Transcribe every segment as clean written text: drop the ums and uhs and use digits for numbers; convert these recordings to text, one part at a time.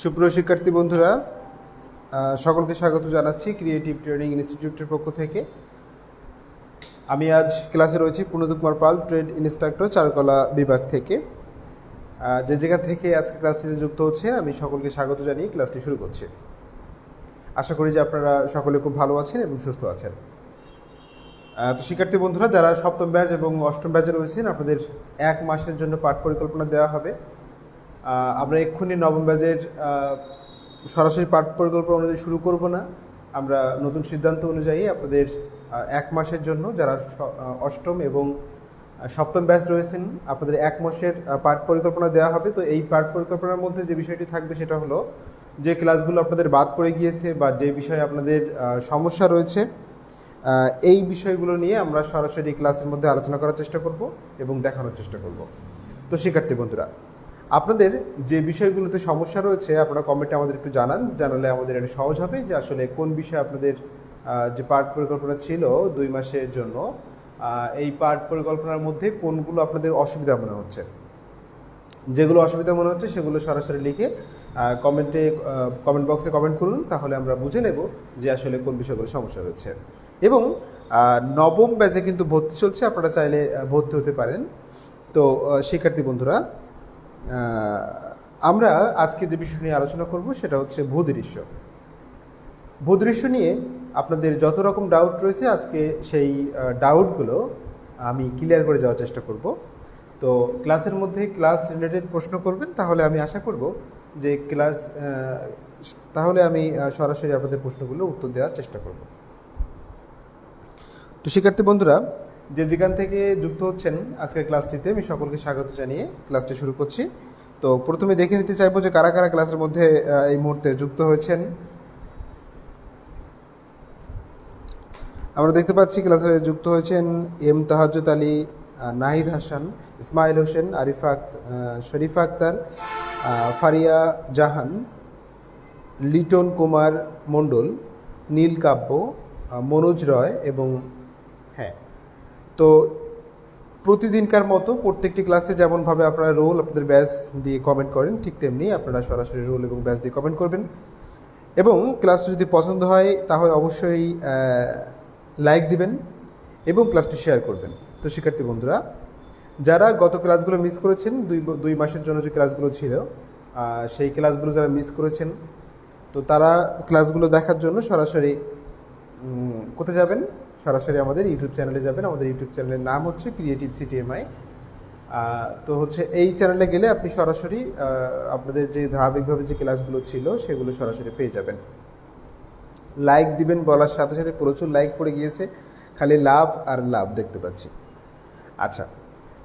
সুপ্রিয় শিক্ষার্থী বন্ধুরা, সকলকে স্বাগত জানাচ্ছি ক্রিয়েটিভ ট্রেনিং ইনস্টিটিউটের পক্ষ থেকে। আমি আজ ক্লাসে রয়েছি পূর্ণদীপ কুমার পাল, ট্রেড ইন্সট্রাক্টর, চারুকলা বিভাগ থেকে। যে জায়গা থেকে আজকে ক্লাসটিতে যুক্ত হচ্ছে আমি সকলকে স্বাগত জানিয়ে ক্লাসটি শুরু করছি। আশা করি যে আপনারা সকলে খুব ভালো আছেন এবং সুস্থ আছেন। তো শিক্ষার্থী বন্ধুরা, যারা সপ্তম ব্যাচ এবং অষ্টম ব্যাচে রয়েছেন, আপনাদের এক মাসের জন্য পাঠ পরিকল্পনা দেওয়া হবে। আমরা এক্ষুনি নবম ব্যাচের সরাসরি পাঠ পরিকল্পনা অনুযায়ী শুরু করব না। আমরা নতুন সিদ্ধান্ত অনুযায়ী আপনাদের এক মাসের জন্য যারা অষ্টম এবং সপ্তম ব্যাচ রয়েছেন, আপনাদের এক মাসের পাঠ পরিকল্পনা দেওয়া হবে। তো এই পাঠ পরিকল্পনার মধ্যে যে বিষয়টি থাকবে সেটা হলো যে ক্লাসগুলো আপনাদের বাদ পড়ে গিয়েছে বা যে বিষয়ে আপনাদের সমস্যা রয়েছে, এই বিষয়গুলো নিয়ে আমরা সরাসরি ক্লাসের মধ্যে আলোচনা করার চেষ্টা করব এবং দেখানোর চেষ্টা করব। তো শিক্ষার্থী বন্ধুরা, আপনাদের যে বিষয়গুলোতে সমস্যা রয়েছে আপনারা কমেন্টে আমাদের একটু জানালে আমাদের এটা সহজ হবে যে আসলে কোন বিষয়ে আপনাদের যে পাঠ পরিকল্পনা ছিল 2 মাসের জন্য, এই পাঠ পরিকল্পনার মধ্যে কোনগুলো আপনাদের অসুবিধা মনে হচ্ছে। যেগুলো অসুবিধা মনে হচ্ছে সেগুলো সরাসরি লিখে কমেন্ট বক্সে কমেন্ট করুন, তাহলে আমরা বুঝে নেব যে আসলে কোন বিষয়গুলো সমস্যা রয়েছে। এবং নবম ব্যাচে কিন্তু ভর্তি চলছে, আপনারা চাইলে ভর্তি হতে পারেন। তো শিক্ষার্থী বন্ধুরা, আমরা আজকে যে বিষয় নিয়ে আলোচনা করব সেটা হচ্ছে ভূদৃশ্য। ভূদৃশ্য নিয়ে আপনাদের যত রকম ডাউট রয়েছে আজকে সেই ডাউটগুলো আমি ক্লিয়ার করে যাওয়ার চেষ্টা করব। তো ক্লাসের মধ্যে ক্লাস রিলেটেড প্রশ্ন করবেন, তাহলে আমি আশা করব যে আমি সরাসরি আপনাদের প্রশ্নগুলো উত্তর দেওয়ার চেষ্টা করব। তো শিক্ষার্থী বন্ধুরা, যে যেখান থেকে যুক্ত হচ্ছেন আজকের ক্লাসটিতে আমি সকলকে স্বাগত জানিয়ে ক্লাসটি শুরু করছি। তো প্রথমে দেখে নিতে চাইবো যে কারা কারা ক্লাসের মধ্যে এই মুহূর্তে যুক্ত হয়েছেন। আমরা দেখতে পাচ্ছি ক্লাসে যুক্ত হয়েছেন এম তাহাজ্জুদ আলী, নাহিদ হাসান, ইসমাইল হোসেন, শরীফা আক্তার, ফারিয়া জাহান, লিটন কুমার মণ্ডল, নীল কাব্য, মনোজ রয় এবং তো প্রতিদিনকার মতো প্রত্যেকটি ক্লাসে যেমনভাবে আপনারা রোল আপনাদের ব্যাচ দিয়ে কমেন্ট করেন, ঠিক তেমনি আপনারা সরাসরি রোল এবং ব্যাচ দিয়ে কমেন্ট করবেন। এবং ক্লাসটি যদি পছন্দ হয় তাহলে অবশ্যই লাইক দিবেন এবং ক্লাসটি শেয়ার করবেন। তো শিক্ষার্থী বন্ধুরা, যারা গত ক্লাসগুলো মিস করেছেন, দুই মাসের জন্য যে ক্লাসগুলো ছিল সেই ক্লাসগুলো যারা মিস করেছেন, তো তারা ক্লাসগুলো দেখার জন্য সরাসরি কোথায় যাবেন? সরাসরি আমাদের ইউটিউব চ্যানেলে যাবেন। আমাদের ইউটিউব চ্যানেলের নাম হচ্ছে ক্রিয়েটিভ সিটিএমআই। তো হচ্ছে এই চ্যানেলে গেলে আপনি সরাসরি আপনাদের যে ধারাবাহিকভাবে যে ক্লাসগুলো ছিল সেগুলো সরাসরি পেয়ে যাবেন। লাইক দিবেন বলার সাথে সাথে প্রচুর লাইক পড়ে গিয়েছে, খালি লাভ আর লাভ দেখতে পাচ্ছি। আচ্ছা,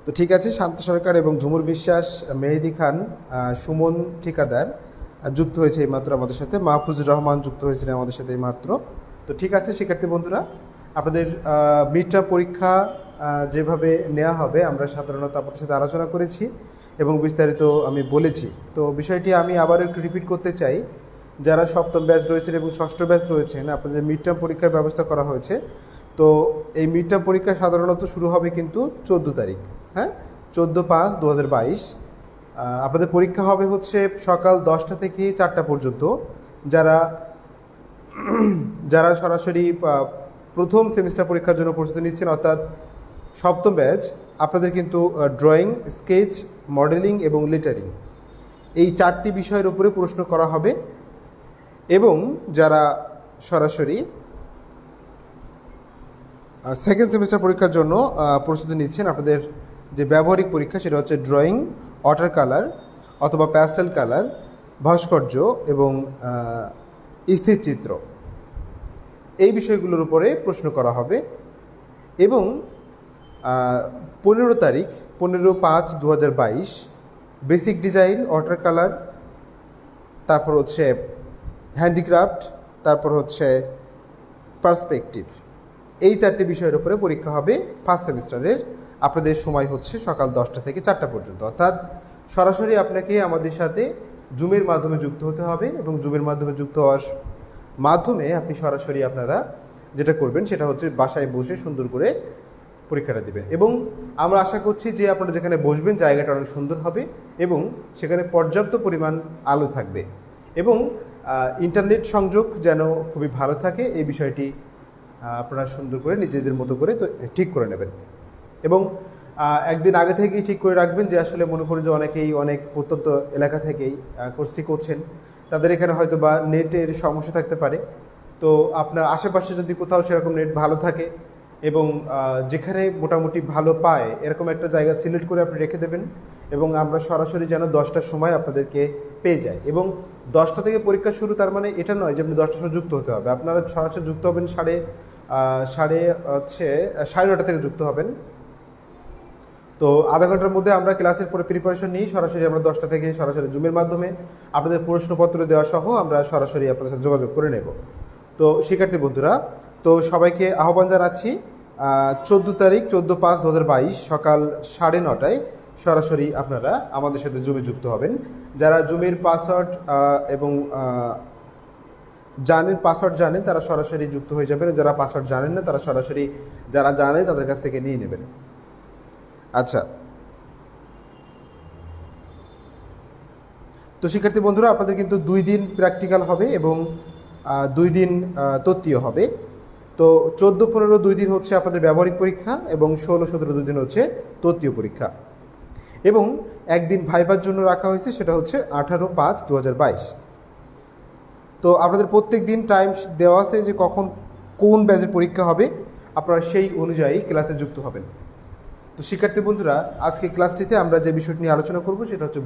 তো ঠিক আছে। শান্ত সরকার এবং ঝুমুর বিশ্বাস, মেহেদি খান, সুমন ঠিকাদার যুক্ত হয়েছে এইমাত্র আমাদের সাথে। মাহফুজুর রহমান যুক্ত হয়েছিলেন আমাদের সাথে এইমাত্র। তো ঠিক আছে শিক্ষার্থী বন্ধুরা, আপনাদের মিড টার্ম পরীক্ষা যেভাবে নেওয়া হবে আমরা সাধারণত আপনাদের সাথে আলোচনা করেছি এবং বিস্তারিত আমি বলেছি। তো বিষয়টি আমি আবার একটু রিপিট করতে চাই। যারা সপ্তম ব্যাচ রয়েছেন এবং ষষ্ঠ ব্যাচ রয়েছেন, আপনাদের মিড টার্ম পরীক্ষার ব্যবস্থা করা হয়েছে। তো এই মিড টার্ম পরীক্ষা সাধারণত শুরু হবে কিন্তু 14 তারিখ, 14/5/2022। আপনাদের পরীক্ষা হবে হচ্ছে সকাল 10টা থেকে 4টা পর্যন্ত। যারা সরাসরি প্রথম সেমিস্টার পরীক্ষার জন্য প্রস্তুতি নিচ্ছেন, অর্থাৎ সপ্তম ব্যাচ, আপনাদের কিন্তু ড্রয়িং, স্কেচ, মডেলিং এবং লেটারিং এই 4টি বিষয়ের উপরে প্রশ্ন করা হবে। এবং যারা সরাসরি সেকেন্ড সেমিস্টার পরীক্ষার জন্য প্রস্তুতি নিচ্ছেন, আপনাদের যে ব্যবহারিক পরীক্ষা সেটা হচ্ছে ড্রয়িং, ওয়াটার কালার অথবা প্যাস্টেল কালার, ভাস্কর্য এবং স্থির চিত্র, এই বিষয়গুলোর উপরে প্রশ্ন করা হবে। এবং 15 তারিখ 15/5/2022 বেসিক ডিজাইন, ওয়াটার কালার, তারপর হচ্ছে হ্যান্ডিক্রাফট, তারপর হচ্ছে পার্সপেক্টিভ, এই 4টি বিষয়ের উপরে পরীক্ষা হবে ফার্স্ট সেমিস্টারের। আপনাদের সময় হচ্ছে সকাল 10টা থেকে 4টা পর্যন্ত, অর্থাৎ সরাসরি আপনাকে আমাদের সাথে জুমের মাধ্যমে যুক্ত হতে হবে এবং জুমের মাধ্যমে যুক্ত হওয়ার মাধ্যমে আপনি সরাসরি আপনারা যেটা করবেন সেটা হচ্ছে বাসায় বসে সুন্দর করে পরীক্ষাটা দেবেন। এবং আমরা আশা করছি যে আপনারা যেখানে বসবেন জায়গাটা অনেক সুন্দর হবে এবং সেখানে পর্যাপ্ত পরিমাণ আলো থাকবে এবং ইন্টারনেট সংযোগ যেন খুবই ভালো থাকে এই বিষয়টি আপনারা সুন্দর করে নিজেদের মতো করে তো ঠিক করে নেবেন। এবং একদিন আগে থেকেই ঠিক করে রাখবেন যে আসলে মনে করেন যে অনেকেই অনেক প্রত্যন্ত এলাকা থেকেই কোর্সটি করছেন, তাদের এখানে হয়তো বা নেটের সমস্যা থাকতে পারে। তো আপনার আশেপাশে যদি কোথাও সেরকম নেট ভালো থাকে এবং যেখানে মোটামুটি ভালো পায় এরকম একটা জায়গা সিলেক্ট করে আপনি রেখে দেবেন, এবং আমরা সরাসরি যেন 10টার সময় আপনাদেরকে পেয়ে যাই। এবং 10টা থেকে পরীক্ষা শুরু, তার মানে এটা নয় যে আপনি 10টার সময় যুক্ত হতে হবে। আপনারা সরাসরি যুক্ত হবেন সাড়ে 9:30 থেকে যুক্ত হবেন। তো আধা ঘন্টার মধ্যে আমরা ক্লাসের পরে প্রিপারেশন নিই, সরাসরি আমরা 10টা থেকে সরাসরি জুমের মাধ্যমে আপনাদের প্রশ্নপত্র দেওয়া সহ আমরা সরাসরি আপনাদের সাথে যোগাযোগ করে নেব। তো শিক্ষার্থী বন্ধুরা, তো সবাইকে আহ্বান জানাচ্ছি 14 তারিখ 14/5/2022 সকাল 9:30টায় সরাসরি আপনারা আমাদের সাথে জুমে যুক্ত হবেন। যারা জুমের পাসওয়ার্ড এবং পাসওয়ার্ড জানেন তারা সরাসরি যুক্ত হয়ে যাবেন, যারা পাসওয়ার্ড জানেন না তারা সরাসরি যারা জানেন তাদের কাছ থেকে নিয়ে নেবেন। আচ্ছা, তো শিক্ষার্থী বন্ধুরা, আপনাদের কিন্তু 2 দিন প্র্যাকটিক্যাল হবে এবং 2 দিন তত্ত্বীয় হবে। তো 14-15 2 দিন হচ্ছে আপনাদের ব্যবহারিক পরীক্ষা এবং 16-17 2 দিন হচ্ছে তত্ত্বীয় পরীক্ষা। এবং একদিন ভাইবার জন্য রাখা হয়েছে, সেটা হচ্ছে 18/5/2022। তো আপনাদের প্রত্যেক দিন টাইম দেওয়া আছে যে কখন কোন ব্যাচের পরীক্ষা হবে, আপনারা সেই অনুযায়ী ক্লাসে যুক্ত হবেন। তো শিক্ষার্থী বন্ধুরা, আজকে ক্লাসটিতে আমরা যে বিষয়টি নিয়ে আলোচনা করব সেটা হচ্ছে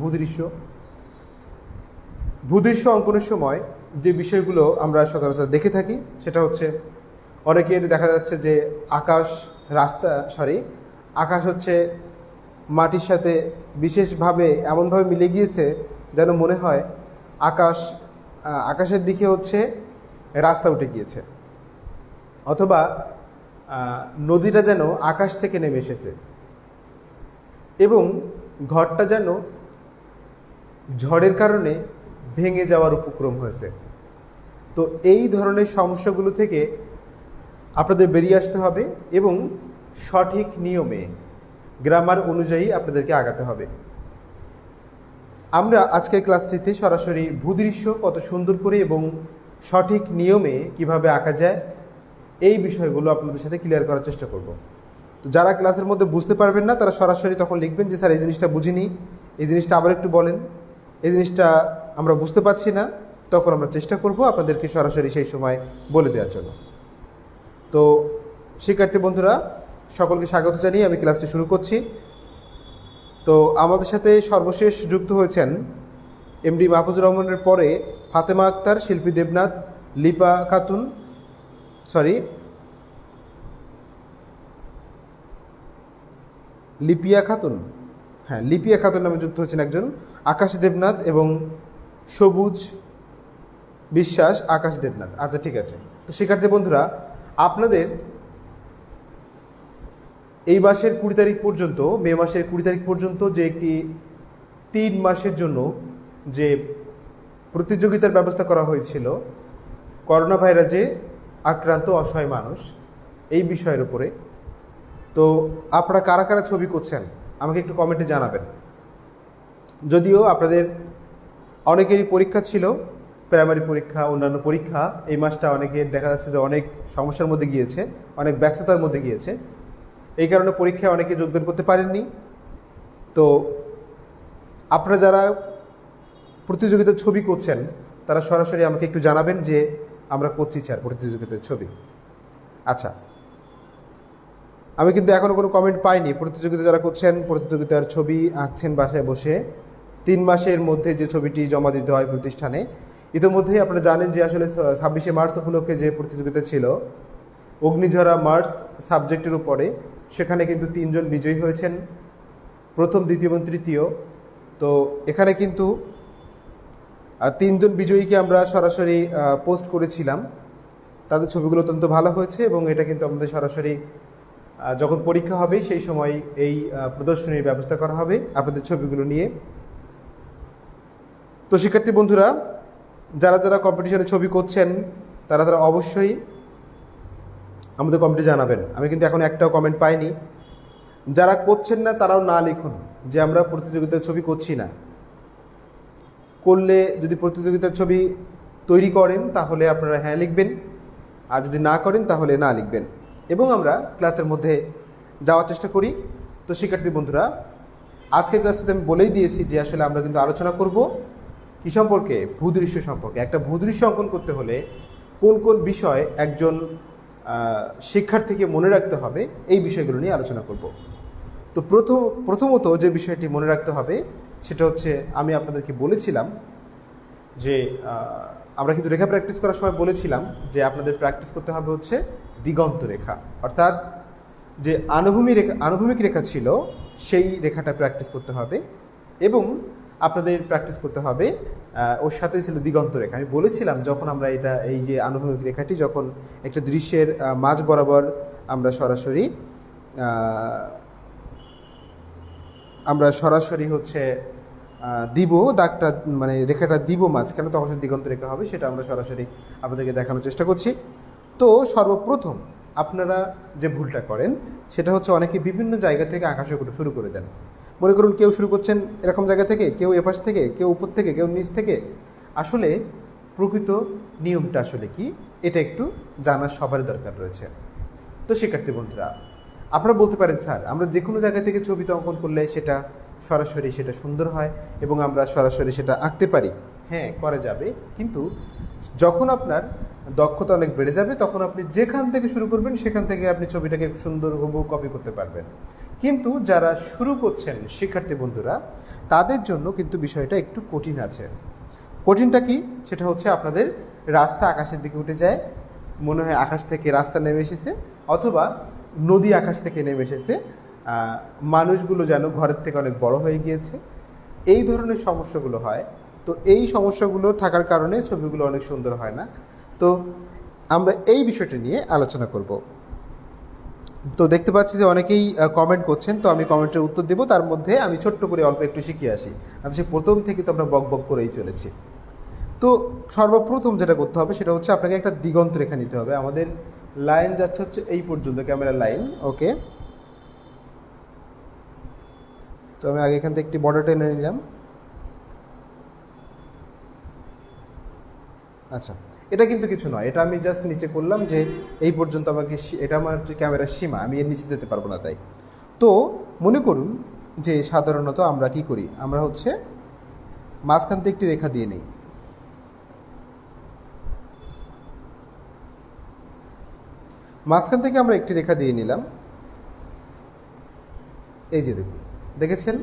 ভূদৃশ্য অঙ্কনের সময় যে বিষয়গুলো আমরা সচরাচর দেখে থাকি সেটা হচ্ছে অনেকের দেখা যাচ্ছে যে আকাশ হচ্ছে মাটির সাথে বিশেষভাবে এমনভাবে মিলে গিয়েছে যেন মনে হয় আকাশের দিকে হচ্ছে রাস্তা উঠে গিয়েছে, অথবা নদীটা যেন আকাশ থেকে নেমে এসেছে এবং ঘরটা যেন ঝড়ের কারণে ভেঙে যাওয়ার উপক্রম হয়েছে। তো এই ধরনের সমস্যাগুলো থেকে আপনাদের বেরিয়ে আসতে হবে এবং সঠিক নিয়মে গ্রামার অনুযায়ী আপনাদেরকে আগাতে হবে। আমরা আজকের ক্লাসটিতে সরাসরি ভূদৃশ্য কত সুন্দর করে এবং সঠিক নিয়মে কিভাবে আঁকা যায় এই বিষয়গুলো আপনাদের সাথে ক্লিয়ার করার চেষ্টা করব। তো যারা ক্লাসের মধ্যে বুঝতে পারবেন না তারা সরাসরি তখন লিখবেন যে স্যার এই জিনিসটা বুঝিনি, এই জিনিসটা আবার একটু বলেন, এই জিনিসটা আমরা বুঝতে পারছি না। তখন আমরা চেষ্টা করব আপনাদেরকে সরাসরি সেই সময় বলে দেওয়ার জন্য। তো শিক্ষার্থী বন্ধুরা, সকলকে স্বাগত জানিয়ে আমি ক্লাসটি শুরু করছি। তো আমাদের সাথে সর্বশেষ যুক্ত হয়েছেন এমডি মাহফুজুর রহমানের পরে ফাতেমা আক্তার, শিল্পী দেবনাথ, লিপিয়া খাতুন নামে যুক্ত হয়েছেন একজন, আকাশ দেবনাথ এবং সবুজ বিশ্বাস, আকাশ দেবনাথ। আচ্ছা, ঠিক আছে। তো শিক্ষার্থী বন্ধুরা, আপনাদের এই মাসের 20 তারিখ পর্যন্ত, মে মাসের 20 তারিখ পর্যন্ত যে একটি 3 মাসের জন্য যে প্রতিযোগিতার ব্যবস্থা করা হয়েছিল করোনা ভাইরাসে আক্রান্ত অসহায় মানুষ এই বিষয়ের উপরে, তো আপনারা কারা কারা ছবি করছেন আমাকে একটু কমেন্টে জানাবেন। যদিও আপনাদের অনেকেরই পরীক্ষা ছিল, প্রাইমারি পরীক্ষা, অন্যান্য পরীক্ষা, এই মাসটা অনেকের দেখা যাচ্ছে যে অনেক সমস্যার মধ্যে গিয়েছে, অনেক ব্যস্ততার মধ্যে গিয়েছে, এই কারণে পরীক্ষায় অনেকে যোগদান করতে পারেননি। তো আপনারা যারা প্রতিযোগিতার ছবি করছেন তারা সরাসরি আমাকে একটু জানাবেন যে আমরা করছি স্যার প্রতিযোগিতার ছবি। আচ্ছা, আমি কিন্তু এখনও কোনো কমেন্ট পাইনি। প্রতিযোগিতা যারা করছেন, প্রতিযোগিতার ছবি আঁকছেন বাসায় বসে, 3 মাসের মধ্যে যে ছবিটি জমা দিতে হয় প্রতিষ্ঠানে। ইতিমধ্যেই আপনারা জানেন যে আসলে 26শে মার্চ উপলক্ষে যে প্রতিযোগিতা ছিল অগ্নিঝরা মার্চ সাবজেক্টের উপরে, সেখানে কিন্তু 3 জন বিজয়ী হয়েছেন, প্রথম, দ্বিতীয় এবং তৃতীয়। তো এখানে কিন্তু 3 জন বিজয়ীকে আমরা সরাসরি পোস্ট করেছিলাম, তাদের ছবিগুলো অত্যন্ত ভালো হয়েছে এবং এটা কিন্তু আমাদের সরাসরি যখন পরীক্ষা হবে সেই সময় এই প্রদর্শনীর ব্যবস্থা করা হবে আপনাদের ছবিগুলো নিয়ে। তো শিক্ষার্থী বন্ধুরা, যারা যারা কম্পিটিশনে ছবি করছেন তারা অবশ্যই আমাদের কমেন্টে জানাবেন। আমি কিন্তু এখন একটাও কমেন্ট পাইনি। যারা করছেন না তারাও না লিখুন যে আমরা প্রতিযোগিতার ছবি করছি না। করলে যদি প্রতিযোগিতার ছবি তৈরি করেন তাহলে আপনারা হ্যাঁ লিখবেন, আর যদি না করেন তাহলে না লিখবেন, এবং আমরা ক্লাসের মধ্যে যাওয়ার চেষ্টা করি। তো শিক্ষার্থী বন্ধুরা, আজকের ক্লাসে আমি বলেই দিয়েছি যে আসলে আমরা কিন্তু আলোচনা করব কি সম্পর্কে, ভূদৃশ্য সম্পর্কে। একটা ভূদৃশ্য অঙ্কন করতে হলে কোন কোন বিষয় একজন শিক্ষার্থীকে মনে রাখতে হবে, এই বিষয়গুলো নিয়ে আলোচনা করব। তো প্রথমত যে বিষয়টি মনে রাখতে হবে সেটা হচ্ছে, আমি আপনাদেরকে বলেছিলাম যে আমরা কিন্তু রেখা প্র্যাকটিস করার সময় বলেছিলাম যে আপনাদের প্র্যাকটিস করতে হবে হচ্ছে দিগন্ত রেখা, অর্থাৎ যে আনুভূমিক রেখা ছিল সেই রেখাটা প্র্যাকটিস করতে হবে, এবং আপনাদের প্র্যাকটিস করতে হবে ওর সাথে ছিল দিগন্ত রেখা। আমি বলেছিলাম যখন আমরা এই যে আনুভূমিক রেখাটি যখন একটা দৃশ্যের মাঝ বরাবর আমরা সরাসরি হচ্ছে দিব দাগটা, মানে রেখাটা দিব মাঝখানে, তখন সে দিগন্ত রেখা হবে, সেটা আমরা সরাসরি আপনাদেরকে দেখানোর চেষ্টা করছি। তো সর্বপ্রথম আপনারা যে ভুলটা করেন সেটা হচ্ছে অনেকে বিভিন্ন জায়গা থেকে আঁকা শুরু করে দেন। মনে করুন কেউ শুরু করছেন এরকম জায়গা থেকে, কেউ এপাশ থেকে, কেউ উপর থেকে, কেউ নিচ থেকে। আসলে প্রকৃত নিয়মটা আসলে কি, এটা একটু জানার সবারই দরকার রয়েছে। তো শিক্ষার্থী বন্ধুরা, আপনারা বলতে পারেন স্যার আমরা যে কোনো জায়গা থেকে ছবিতে অঙ্কন করলে সেটা সরাসরি সেটা সুন্দর হয় এবং আমরা সরাসরি সেটা আঁকতে পারি। হ্যাঁ, করা যাবে, কিন্তু যখন আপনার দক্ষতা অনেক বেড়ে যাবে তখন আপনি যেখান থেকে শুরু করবেন সেখান থেকে আপনি ছবিটাকে সুন্দর হুবহু কপি করতে পারবেন। কিন্তু যারা শুরু করছেন শিক্ষার্থী বন্ধুরা, তাদের জন্য কিন্তু বিষয়টা একটু কঠিন আছে। কঠিনটা কি, সেটা হচ্ছে আপনাদের রাস্তা আকাশের দিকে উঠে যায়, মনে হয় আকাশ থেকে রাস্তা নেমে এসেছে, অথবা নদী আকাশ থেকে নেমে এসেছে, মানুষগুলো যেন ঘরের থেকে অনেক বড় হয়ে গিয়েছে, এই ধরনের সমস্যাগুলো হয়। তো এই সমস্যাগুলো থাকার কারণে ছবিগুলো অনেক সুন্দর হয় না। তো আমরা এই বিষয়টা নিয়ে আলোচনা করব। তো দেখতে পাচ্ছি যে অনেকেই কমেন্ট করছেন, তো আমি কমেন্টের উত্তর দেব, তার মধ্যে আমি ছোট্ট করে অল্প একটু শিখিয়ে আসি। সে প্রথম থেকে তো আমরা বক বক করেই চলেছি। তো সর্বপ্রথম যেটা করতে হবে সেটা হচ্ছে আপনাকে একটা দিগন্ত রেখা নিতে হবে। আমাদের লাইন যাচ্ছে হচ্ছে এই পর্যন্ত, ক্যামেরা লাইন, ওকে। তো আমি আগে এখান থেকে একটি বর্ডার টেনে নিলাম। আচ্ছা, এটা কিন্তু কিছু নয়, এটা আমি জাস্ট নিচে করলাম যে এই পর্যন্ত আমাকে, এটা আমার যে ক্যামেরার সীমা, আমি এর নিচে যেতে পারবো না তাই। তো মনে করুন যে সাধারণত আমরা কি করি, আমরা হচ্ছে মাঝখান থেকে একটি রেখা দিয়ে নেই। মাঝখান থেকে আমরা একটি রেখা দিয়ে নিলাম, এই যে দেখেছেন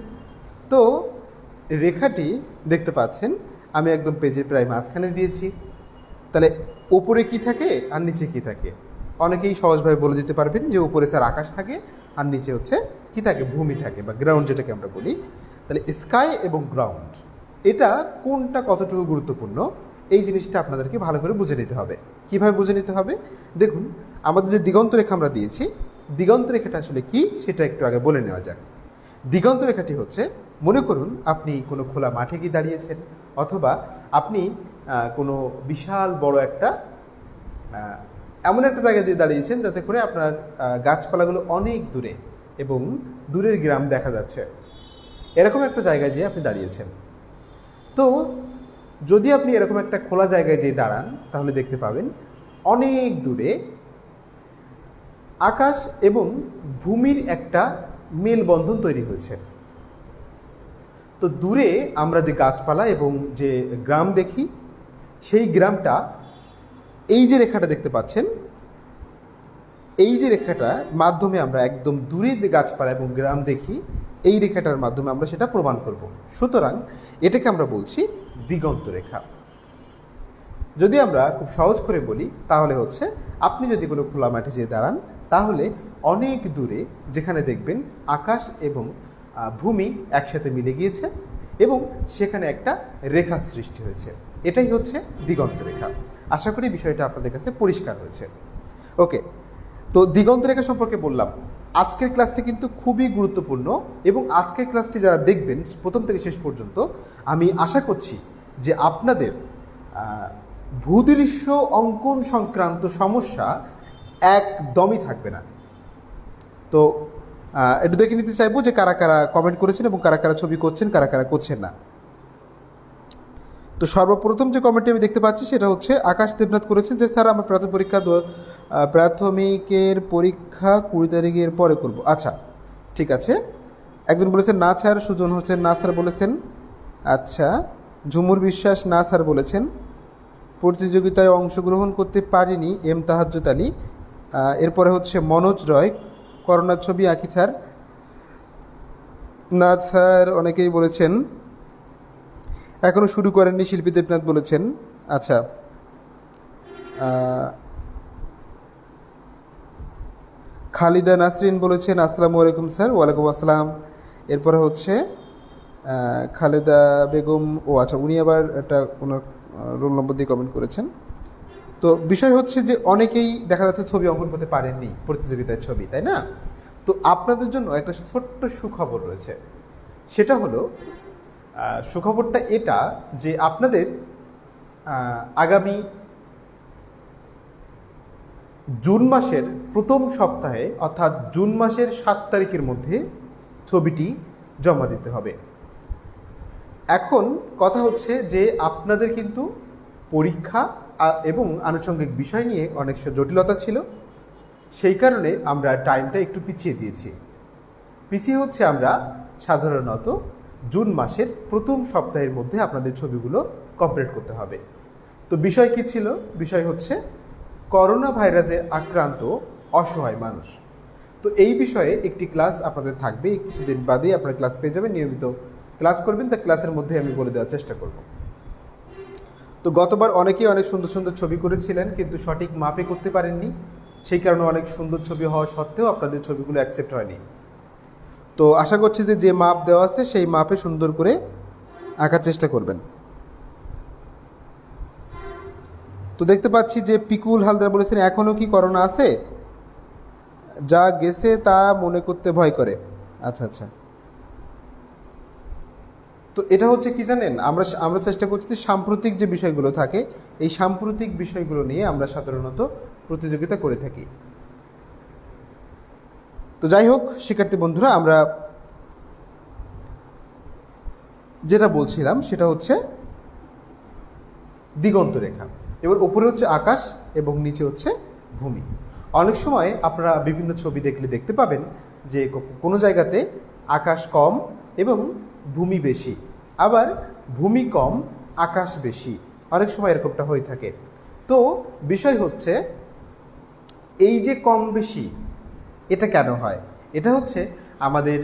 তো রেখাটি দেখতে পাচ্ছেন আমি একদম পেজের প্রায় মাঝখানে দিয়েছি। তাহলে উপরে কি থাকে আর নিচে কি থাকে, অনেকেই সহজভাবে বলে দিতে পারবেন যে উপরে স্যার আকাশ থাকে আর নিচে হচ্ছে কি থাকে, ভূমি থাকে বা গ্রাউন্ড যেটাকে আমরা বলি। তাহলে স্কাই এবং গ্রাউন্ড, এটা কোনটা কতটুকু গুরুত্বপূর্ণ এই জিনিসটা আপনাদেরকে ভালো করে বুঝে নিতে হবে। কিভাবে বুঝে নিতে হবে, দেখুন আমাদের যে দিগন্ত রেখা আমরা দিয়েছি, দিগন্ত রেখাটা আসলে কি সেটা একটু আগে বলে নেওয়া যাক। দিগন্ত রেখাটি হচ্ছে, মনে করুন আপনি কোনো খোলা মাঠে গিয়ে দাঁড়িয়েছেন, অথবা আপনি কোনো বিশাল বড় একটা এমন একটা জায়গা দিয়ে দাঁড়িয়েছেন যাতে করে আপনার গাছপালাগুলো অনেক দূরে এবং দূরের গ্রাম দেখা যাচ্ছে, এরকম একটা জায়গায় যেয়ে আপনি দাঁড়িয়েছেন। তো যদি আপনি এরকম একটা খোলা জায়গায় যেয়ে দাঁড়ান তাহলে দেখতে পাবেন অনেক দূরে আকাশ এবং ভূমির একটা মেলবন্ধন তৈরি হয়েছে। তো দূরে আমরা যে গাছপালা এবং যে গ্রাম দেখি, সেই গ্রামটা, এই যে রেখাটা দেখতে পাচ্ছেন, এই যে রেখাটার মাধ্যমে আমরা একদম দূরে যে গাছপালা এবং গ্রাম দেখি, এই রেখাটার মাধ্যমে আমরা সেটা প্রমাণ করব। সুতরাং এটাকে আমরা বলছি দিগন্ত রেখা। যদি আমরা খুব সহজ করে বলি তাহলে হচ্ছে, আপনি যদি কোনো খোলা মাঠে যেয়ে দাঁড়ান তাহলে অনেক দূরে যেখানে দেখবেন আকাশ এবং ভূমি একসাথে মিলে গিয়েছে এবং সেখানে একটা রেখা সৃষ্টি হয়েছে, এটাই হচ্ছে দিগন্ত রেখা। আশা করি বিষয়টা আপনাদের কাছে পরিষ্কার হয়েছে। ওকে, তো দিগন্ত রেখা সম্পর্কে বললাম। আজকের ক্লাসটি কিন্তু খুবই গুরুত্বপূর্ণ এবং আজকের ক্লাসটি যারা দেখবেন প্রথম থেকে শেষ পর্যন্ত, আমি আশা করছি যে আপনাদের ভূদৃশ্য অঙ্কন সংক্রান্ত সমস্যা একদমই থাকবে না। তো একটু দেখে নিতে চাইবো যে কারা কারা কমেন্ট করেছেন এবং কারা কারা ছবি করছেন, কারা কারা করছেন না। তো সর্বপ্রথম যে কমেন্টটি আমি দেখতে পাচ্ছি সেটা হচ্ছে আকাশ দেবনাথ করেছেন যে স্যার আমার প্রাথমিকের পরীক্ষা 20 তারিখের পরে করব। আচ্ছা, ঠিক আছে। একজন বলেছেন না স্যার, সুজন হোসেন না স্যার বলেছেন। আচ্ছা, ঝুমুর বিশ্বাস না স্যার বলেছেন। প্রতিযোগিতায় অংশগ্রহণ করতে পারিনি এম তাহাজ্জুদ আলী। এরপরে হচ্ছে মনোজ রয়, করোনার ছবি আঁকি স্যার। না স্যার অনেকেই বলেছেন। এখনও শুরু করেননি শিল্পী দেবনাথ বলেছেন। আচ্ছা, খালিদা নাসরিন বলেছেন আসসালামু আলাইকুম স্যার। ওয়ালাইকুম আসসালাম। এরপরে হচ্ছে খালেদা বেগম, ও আচ্ছা, উনি আবার একটা ওনার রোল নম্বর দিয়ে কমেন্ট করেছেন। তো বিষয় হচ্ছে যে অনেকেই দেখা যাচ্ছে ছবি অঙ্কন করতে পারেননি প্রতিযোগিতার ছবি, তাই না? তো আপনাদের জন্য একটা ছোট্ট সুখবর রয়েছে। সেটা হলো সুখবরটা এটা যে আপনাদের আগামী জুন মাসের প্রথম সপ্তাহে অর্থাৎ জুন মাসের 7 তারিখের মধ্যে ছবিটি জমা দিতে হবে। এখন কথা হচ্ছে যে আপনাদের কিন্তু পরীক্ষা এবং আনুষঙ্গিক বিষয় নিয়ে অনেক জটিলতা ছিল, সেই কারণে আমরা টাইমটা একটু পিছিয়ে দিয়েছি। পিছিয়ে হচ্ছে আমরা সাধারণত জুন মাসের প্রথম সপ্তাহের মধ্যে আপনাদের ছবিগুলো কমপ্লিট করতে হবে। তো বিষয় কি ছিল? বিষয় হচ্ছে করোনা ভাইরাসে আক্রান্ত অসহায় মানুষ। তো এই বিষয়ে একটি ক্লাস আপনাদের থাকবে, কিছুদিন বাদেই আপনারা ক্লাস পেয়ে যাবেন। নিয়মিত ক্লাস করবেন, তা ক্লাসের মধ্যে আমি বলে দেওয়ার চেষ্টা করব। তো গতবার অনেকেই অনেক সুন্দর সুন্দর ছবি করেছিলেন, কিন্তু সঠিক মাপে করতে পারেননি। সেই কারণে অনেক সুন্দর ছবি হওয়া সত্ত্বেও আপনাদের ছবিগুলো অ্যাকসেপ্ট হয়নি। তো আশা করছি যে মাপ দেওয়া আছে সেই মাপে সুন্দর করে আঁকার চেষ্টা করবেন। তো দেখতে পাচ্ছি যে পিকুল হালদার বলেছেন এখনও কি করোনা আছে? যা গেছে তা মনে করতে ভয় করে। আচ্ছা আচ্ছা, তো এটা হচ্ছে কি জানেন, আমরা চেষ্টা করছি সাম্প্রতিক যে বিষয়গুলো থাকে এই সাম্প্রতিক বিষয়গুলো নিয়ে আমরা সাধারণত প্রতিযোগিতা করে থাকি। তো যাই হোক শিক্ষার্থী বন্ধুরা, আমরা যেটা বলছিলাম সেটা হচ্ছে দিগন্ত রেখা। এবার উপরে হচ্ছে আকাশ এবং নিচে হচ্ছে ভূমি। অনেক সময় আপনারা বিভিন্ন ছবি দেখতে পাবেন যে কোনো জায়গাতে আকাশ কম এবং ভূমি বেশি, আবার ভূমি কম আকাশ বেশি, অনেক সময় এরকমটা হয়ে থাকে। তো বিষয় হচ্ছে এই যে কম বেশি এটা কেন হয়? এটা হচ্ছে আমাদের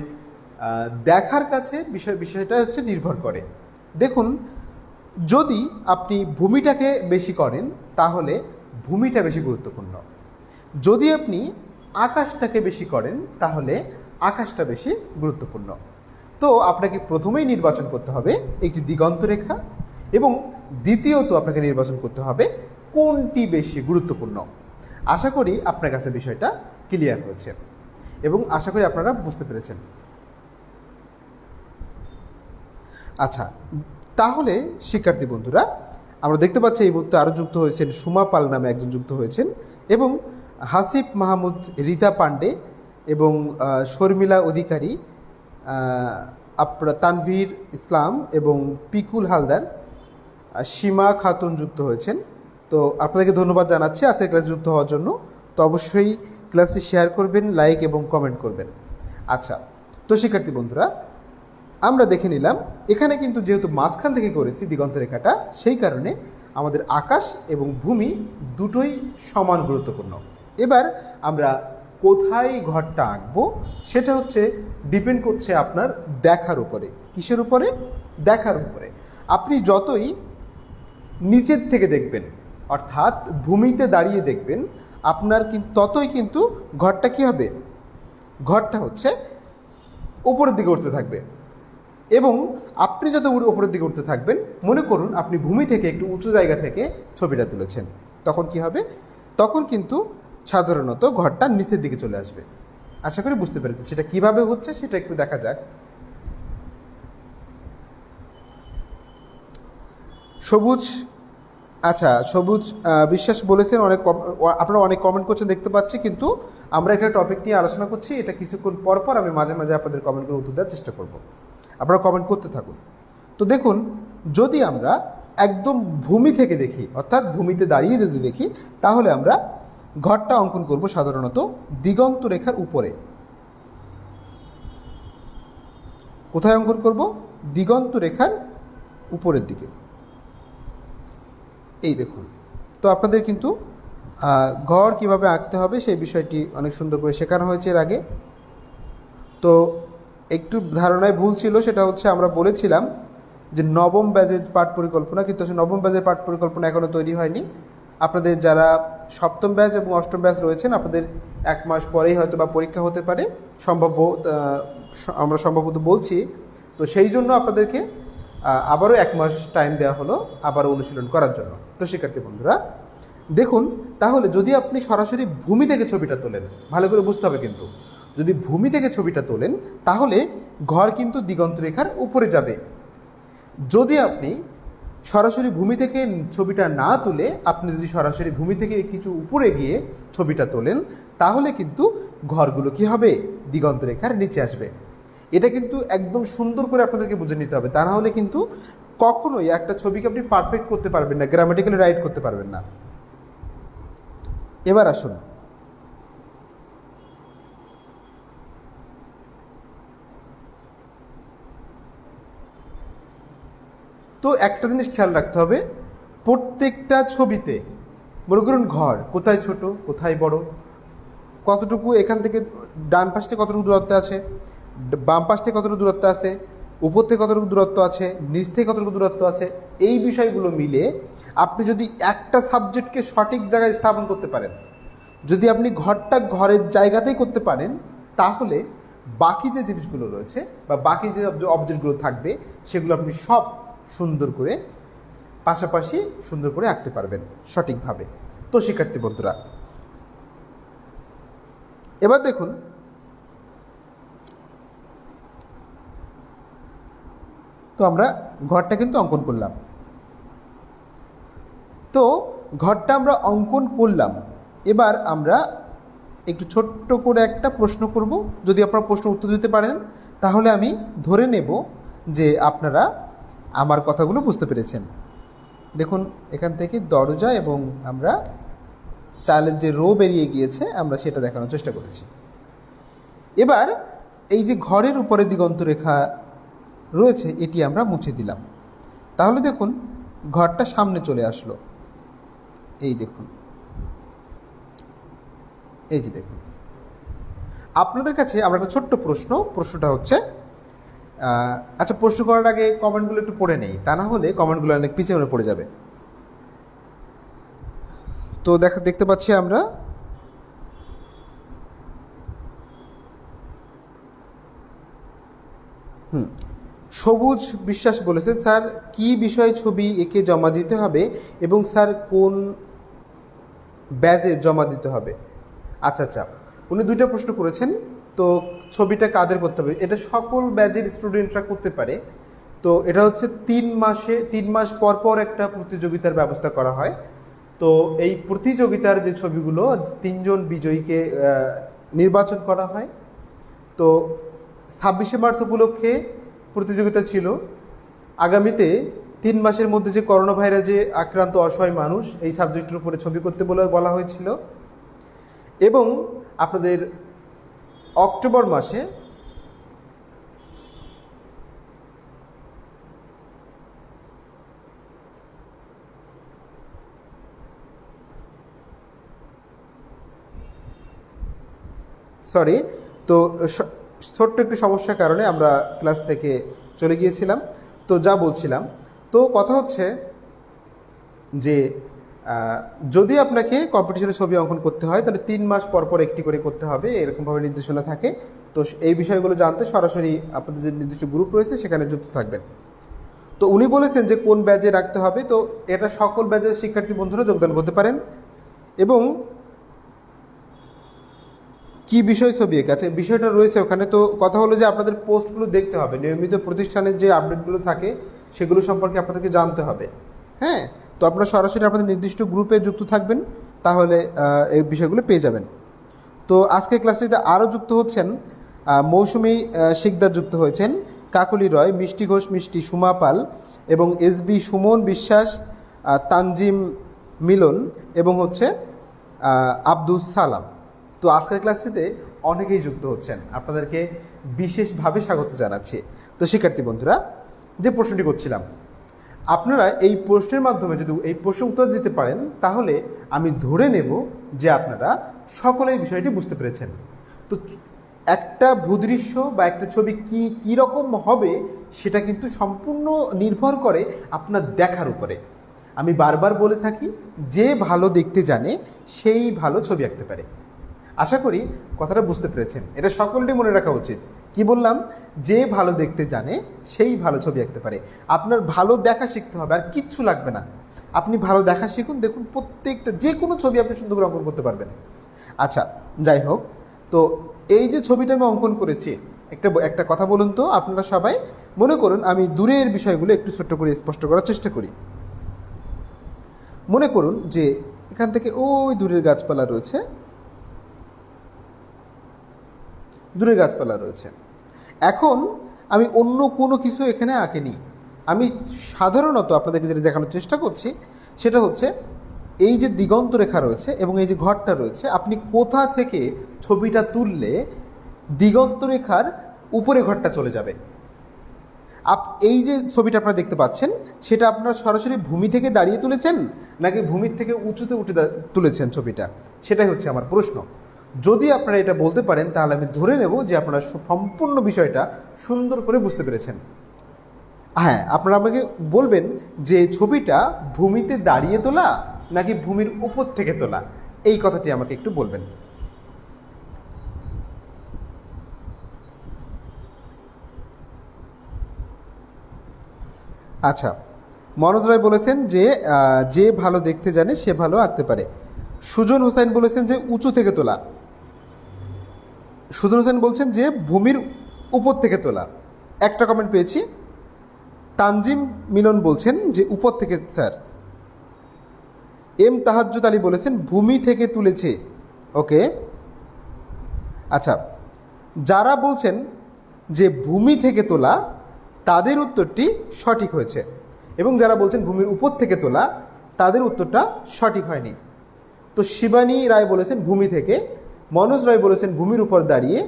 দেখার কাছে বিষয়টা হচ্ছে নির্ভর করে। দেখুন, যদি আপনি ভূমিটাকে বেশি করেন তাহলে ভূমিটা বেশি গুরুত্বপূর্ণ, যদি আপনি আকাশটাকে বেশি করেন তাহলে আকাশটা বেশি গুরুত্বপূর্ণ। তো আপনাকে প্রথমেই নির্বাচন করতে হবে একটি দিগন্ত রেখা, এবং দ্বিতীয়ত আপনাকে নির্বাচন করতে হবে কোনটি বেশি গুরুত্বপূর্ণ। আশা করি আপনার কাছে বিষয়টা ক্লিয়ার হয়েছে এবং আশা করি আপনারা বুঝতে পেরেছেন। আচ্ছা, তাহলে শিক্ষার্থী বন্ধুরা, আমরা দেখতে পাচ্ছি এই মুহূর্তে আরও যুক্ত হয়েছেন সুমা পাল নামে একজন যুক্ত হয়েছেন, এবং হাসিফ মাহমুদ, রীতা পান্ডে এবং শর্মিলা অধিকারী, তানভীর ইসলাম এবং পিকুল হালদার, সীমা খাতুন যুক্ত হয়েছেন। তো আপনাদেরকে ধন্যবাদ জানাচ্ছি আজকের ক্লাসে যুক্ত হওয়ার জন্য। তো অবশ্যই ক্লাসটি শেয়ার করবেন, লাইক এবং কমেন্ট করবেন। আচ্ছা, তো শিক্ষার্থী বন্ধুরা, আমরা দেখে নিলাম এখানে কিন্তু যেহেতু মাঝখান থেকে করেছি দিগন্ত রেখাটা, সেই কারণে আমাদের আকাশ এবং ভূমি দুটোই সমান গুরুত্বপূর্ণ। এবার আমরা কোথায় ঘরটা আঁকবো সেটা হচ্ছে ডিপেন্ড করছে আপনার দেখার উপরে। কিসের উপরে? দেখার উপরে। আপনি যতই নিচের থেকে দেখবেন, অর্থাৎ ভূমিতে দাঁড়িয়ে দেখবেন, আপনার ততই কিন্তু ঘরটা কী হবে? ঘরটা হচ্ছে উপরের দিকে উঠতে থাকবে। এবং আপনি যত উপরের দিকে উঠতে থাকবেন, মনে করুন আপনি ভূমি থেকে একটু উঁচু জায়গা থেকে ছবিটা তুলেছেন, তখন কি হবে? তখন কিন্তু সাধারণত ঘরটা নিচের দিকে চলে আসবে। আশা করি বুঝতে পেরেছি। সেটা কিভাবে হচ্ছে সেটা একটু দেখা যাক। সবুজ, আচ্ছা, সবুজ বিশ্বাস বলেছেন আপনারা অনেক কমেন্ট করছেন দেখতে পাচ্ছি, কিন্তু আমরা একটা টপিক নিয়ে আলোচনা করছি, এটা কিছুক্ষণ পর পর আমি মাঝে মাঝে আপনাদের কমেন্টগুলো উত্তর দেওয়ার চেষ্টা করব। আপনারা কমেন্ট করতে থাকুন। তো দেখুন, যদি আমরা একদম ভূমি থেকে দেখি, অর্থাৎ ভূমিতে দাঁড়িয়ে যদি দেখি, তাহলে আমরা ঘরটা অঙ্কন করব সাধারণত দিগন্ত রেখার উপরে। কোথায় অঙ্কন করব? দিগন্ত রেখার উপরের দিকে। এই দেখুন, তো আপনাদের কিন্তু ঘর কিভাবে আঁকতে হবে সেই বিষয়টি অনেক সুন্দর করে শেখানো হয়েছে এর আগে। তো একটু ধারণায় ভুল ছিল, সেটা হচ্ছে আমরা বলেছিলাম যে নবম ব্যাচের পাঠ পরিকল্পনা, কিন্তু নবম ব্যাচের পাঠ পরিকল্পনা এখনও তৈরি হয়নি। আপনাদের যারা সপ্তম ব্যাচ এবং অষ্টম ব্যাচ রয়েছেন, আপনাদের 1 মাস পরেই হয়তো বা পরীক্ষা হতে পারে, আমরা সম্ভবত বলছি। তো সেই জন্য আপনাদেরকে আবারও 1 মাস টাইম দেওয়া হলো আবারও অনুশীলন করার জন্য। তো শিক্ষার্থী বন্ধুরা দেখুন, তাহলে যদি আপনি সরাসরি ভূমি থেকে ছবিটা তোলেন, ভালো করে বুঝতে হবে কিন্তু, যদি ভূমি থেকে ছবিটা তোলেন তাহলে ঘর কিন্তু দিগন্ত রেখার উপরে যাবে। যদি আপনি সরাসরি ভূমি থেকে ছবিটা না তুলে আপনি যদি সরাসরি ভূমি থেকে কিছু উপরে গিয়ে ছবিটা তোলেন, তাহলে কিন্তু ঘরগুলো কি হবে? দিগন্ত রেখার নিচে আসবে। এটা কিন্তু একদম সুন্দর করে আপনাদেরকে বুঝে নিতে হবে, তা না হলে কিন্তু কখনোই একটা ছবিকে আপনি পারফেক্ট করতে পারবেন না, গ্রামাটিক্যালি রাইট করতে পারবেন না। এবার আসুন, তো একটা জিনিস খেয়াল রাখতে হবে, প্রত্যেকটা ছবিতে মনে করুন ঘর কোথায় ছোট কোথায় বড়, কতটুকু এখান থেকে ডান পাশ থেকে কতটুকু দূরত্ব আছে, বাম পাশ থেকে কতটুকু দূরত্ব আছে, উপর থেকে কতটুকু দূরত্ব আছে, নিচ থেকে কতটুকু দূরত্ব আছে, এই বিষয়গুলো মিলে আপনি যদি একটা সাবজেক্টকে সঠিক জায়গায় স্থাপন করতে পারেন, যদি আপনি ঘরটা ঘরের জায়গাতেই করতে পারেন, তাহলে বাকি যে জিনিসগুলো রয়েছে বা বাকি যে অবজেক্টগুলো থাকবে সেগুলো আপনি সব সুন্দর করে পাশাপাশি সুন্দর করে আঁকতে পারবেন সঠিকভাবে। তো শিক্ষার্থী বন্ধুরা এবার দেখুন, তো আমরা ঘরটা কিন্তু অঙ্কন করলাম। তো ঘরটা আমরা অঙ্কন করলাম, এবার আমরা একটু ছোট্ট করে একটা প্রশ্ন করব। যদি আপনারা প্রশ্ন উত্তর দিতে পারেন তাহলে আমি ধরে নেব যে আপনারা আমার কথাগুলো বুঝতে পেরেছেন। দেখুন, এখান থেকে দরজা এবং আমরা চালের যে রো বেরিয়ে গিয়েছে আমরা সেটা দেখানোর চেষ্টা করেছি। এবার এই যে ঘরের উপরে দিগন্ত রেখা রয়েছে এটি আমরা মুছে দিলাম, তাহলে দেখুন ঘরটা সামনে চলে আসলো। এই দেখুন, এই যে দেখুন, আপনাদের কাছে আমরা একটা ছোট্ট প্রশ্নটা হচ্ছে, আচ্ছা প্রশ্ন করার আগে কমেন্টগুলো একটু পড়ে নেই, তা না হলে কমেন্টগুলো অনেক পিছনে পড়ে যাবে। তো দেখতে পাচ্ছি আমরা সবুজ বিশ্বাস বলেছে, স্যার কি বিষয়ে ছবি এঁকে জমা দিতে হবে এবং স্যার কোন ব্যাজে জমা দিতে হবে? আচ্ছা, উনি 2টা প্রশ্ন করেছেন। তো ছবিটা কাদের করতে হবে? এটা সকল ব্যাজের স্টুডেন্টরা করতে পারে। তো এটা হচ্ছে 3 মাস পর পর একটা প্রতিযোগিতার ব্যবস্থা করা হয়। তো এই প্রতিযোগিতার যে ছবিগুলো 3 জন বিজয়ীকে নির্বাচন করা হয়। তো 26শে মার্চ উপলক্ষে প্রতিযোগিতা ছিল। আগামীতে 3 মাসের মধ্যে যে করোনা ভাইরাসে আক্রান্ত অসহায় মানুষ, এই সাবজেক্টের উপরে ছবি করতে বলা হয়েছিল। এবং আপনাদের অক্টোবর মাসে তো ছোট্ট একটি সমস্যার কারণে আমরা ক্লাস থেকে চলে গিয়েছিলাম। তো যা বলছিলাম, তো কথা হচ্ছে যে যদি আপনাকে কম্পিটিশনের ছবি অঙ্কন করতে হয় তাহলে 3 মাস পর পর একটি করে করতে হবে, এরকমভাবে নির্দেশনা থাকে। তো এই বিষয়গুলো জানতে সরাসরি আপনাদের যে নির্দিষ্ট গ্রুপ রয়েছে সেখানে যুক্ত থাকবেন। তো উনি বলেছেন যে কোন ব্যাচে রাখতে হবে, তো এটা সকল ব্যাচের শিক্ষার্থী বন্ধুরা যোগদান করতে পারেন। এবং কি বিষয় ছবি এঁকেছে বিষয়টা রয়েছে ওখানে। তো কথা হলো যে আপনাদের পোস্টগুলো দেখতে হবে, নিয়মিত প্রতিষ্ঠানের যে আপডেটগুলো থাকে সেগুলো সম্পর্কে আপনাদেরকে জানতে হবে। হ্যাঁ, তো আপনারা সরাসরি আপনাদের নির্দিষ্ট গ্রুপে যুক্ত থাকবেন, তাহলে এই বিষয়গুলো পেয়ে যাবেন। তো আজকে ক্লাসটিতে আরও যুক্ত হচ্ছেন মৌসুমী শিকদার, যুক্ত হয়েছেন কাকলি রয়, মিষ্টি ঘোষ, মিষ্টি, সুমা পাল, এবং SB সুমন বিশ্বাস, তানজিম মিলন এবং হচ্ছে আব্দুস সালাম। তো আজকের ক্লাসটিতে অনেকেই যুক্ত হচ্ছেন, আপনাদেরকে বিশেষভাবে স্বাগত জানাচ্ছি। তো শিক্ষার্থী বন্ধুরা, যে প্রশ্নটি করছিলাম, আপনারা এই প্রশ্নের মাধ্যমে যদি এই প্রশ্নের উত্তর দিতে পারেন তাহলে আমি ধরে নেব যে আপনারা সকলেই বিষয়টি বুঝতে পেরেছেন। তো একটা ভূদৃশ্য বা একটা ছবি কী রকম হবে সেটা কিন্তু সম্পূর্ণ নির্ভর করে আপনার দেখার উপরে। আমি বারবার বলে থাকি, যে ভালো দেখতে জানে সেই ভালো ছবি আঁকতে পারে। আশা করি কথাটা বুঝতে পেরেছেন, এটা সকলেরই মনে রাখা উচিত। কি বললাম? যে ভালো দেখতে জানে সেই ভালো ছবি আঁকতে পারে। আপনার ভালো দেখা শিখতে হবে, আর কিচ্ছু লাগবে না। আপনি ভালো দেখা শিখুন, দেখুন প্রত্যেকটা যে কোনো ছবি আপনি সুন্দর করে অঙ্কন করতে পারবেন। আচ্ছা, যাই হোক, তো এই যে ছবিটা আমি অঙ্কন করেছি, একটা কথা বলুন তো আপনারা সবাই। মনে করুন আমি দূরের বিষয়গুলো একটু ছোট্ট করে স্পষ্ট করার চেষ্টা করি। মনে করুন যে এখান থেকে ওই দূরের গাছপালা রয়েছে, এখন আমি অন্য কোনো কিছু এখানে আঁকিনি। আমি সাধারণত আপনাদেরকে যেটা দেখানোর চেষ্টা করছি সেটা হচ্ছে এই যে দিগন্ত রেখা রয়েছে এবং এই যে ঘরটা রয়েছে, আপনি কোথা থেকে ছবিটা তুললে দিগন্ত রেখার উপরে ঘরটা চলে যাবে। এই যে ছবিটা আপনারা দেখতে পাচ্ছেন সেটা আপনারা সরাসরি ভূমি থেকে দাঁড়িয়ে তুলেছেন নাকি ভূমির থেকে উঁচুতে উঠে তুলেছেন ছবিটা, সেটাই হচ্ছে আমার প্রশ্ন। যদি আপনারা এটা বলতে পারেন তাহলে আমি ধরে নেব যে আপনারা সম্পূর্ণ বিষয়টা সুন্দর করে বুঝতে পেরেছেন। হ্যাঁ, আপনারা আমাকে বলবেন যে ছবিটা ভূমিতে দাঁড়িয়ে তোলা নাকি ভূমির উপর থেকে তোলা, এই কথাটি আমাকে একটু বলবেন। আচ্ছা, মনোজ রায় বলেছেন যে ভালো দেখতে জানে সে ভালো আঁকতে পারে। সুজন হোসেন বলেছেন যে উঁচু থেকে তোলা। সুজন হোসেন বলছেন যে ভূমির উপর থেকে তোলা। একটা কমেন্ট পেয়েছি। তানজিম মিলন বলছেন যে উপর থেকে স্যার। তাহাজ্জুদ আলী বলেছেন ভূমি থেকে তুলেছে। ওকে, আচ্ছা, যারা বলছেন যে ভূমি থেকে তোলা তাদের উত্তরটি সঠিক হয়েছে, এবং যারা বলছেন ভূমির উপর থেকে তোলা তাদের উত্তরটা সঠিক হয়নি। তো শিবানী রায় বলেছেন ভূমি থেকে, মনোজ রায় বলেছেন ভূমির উপর দাঁড়িয়ে,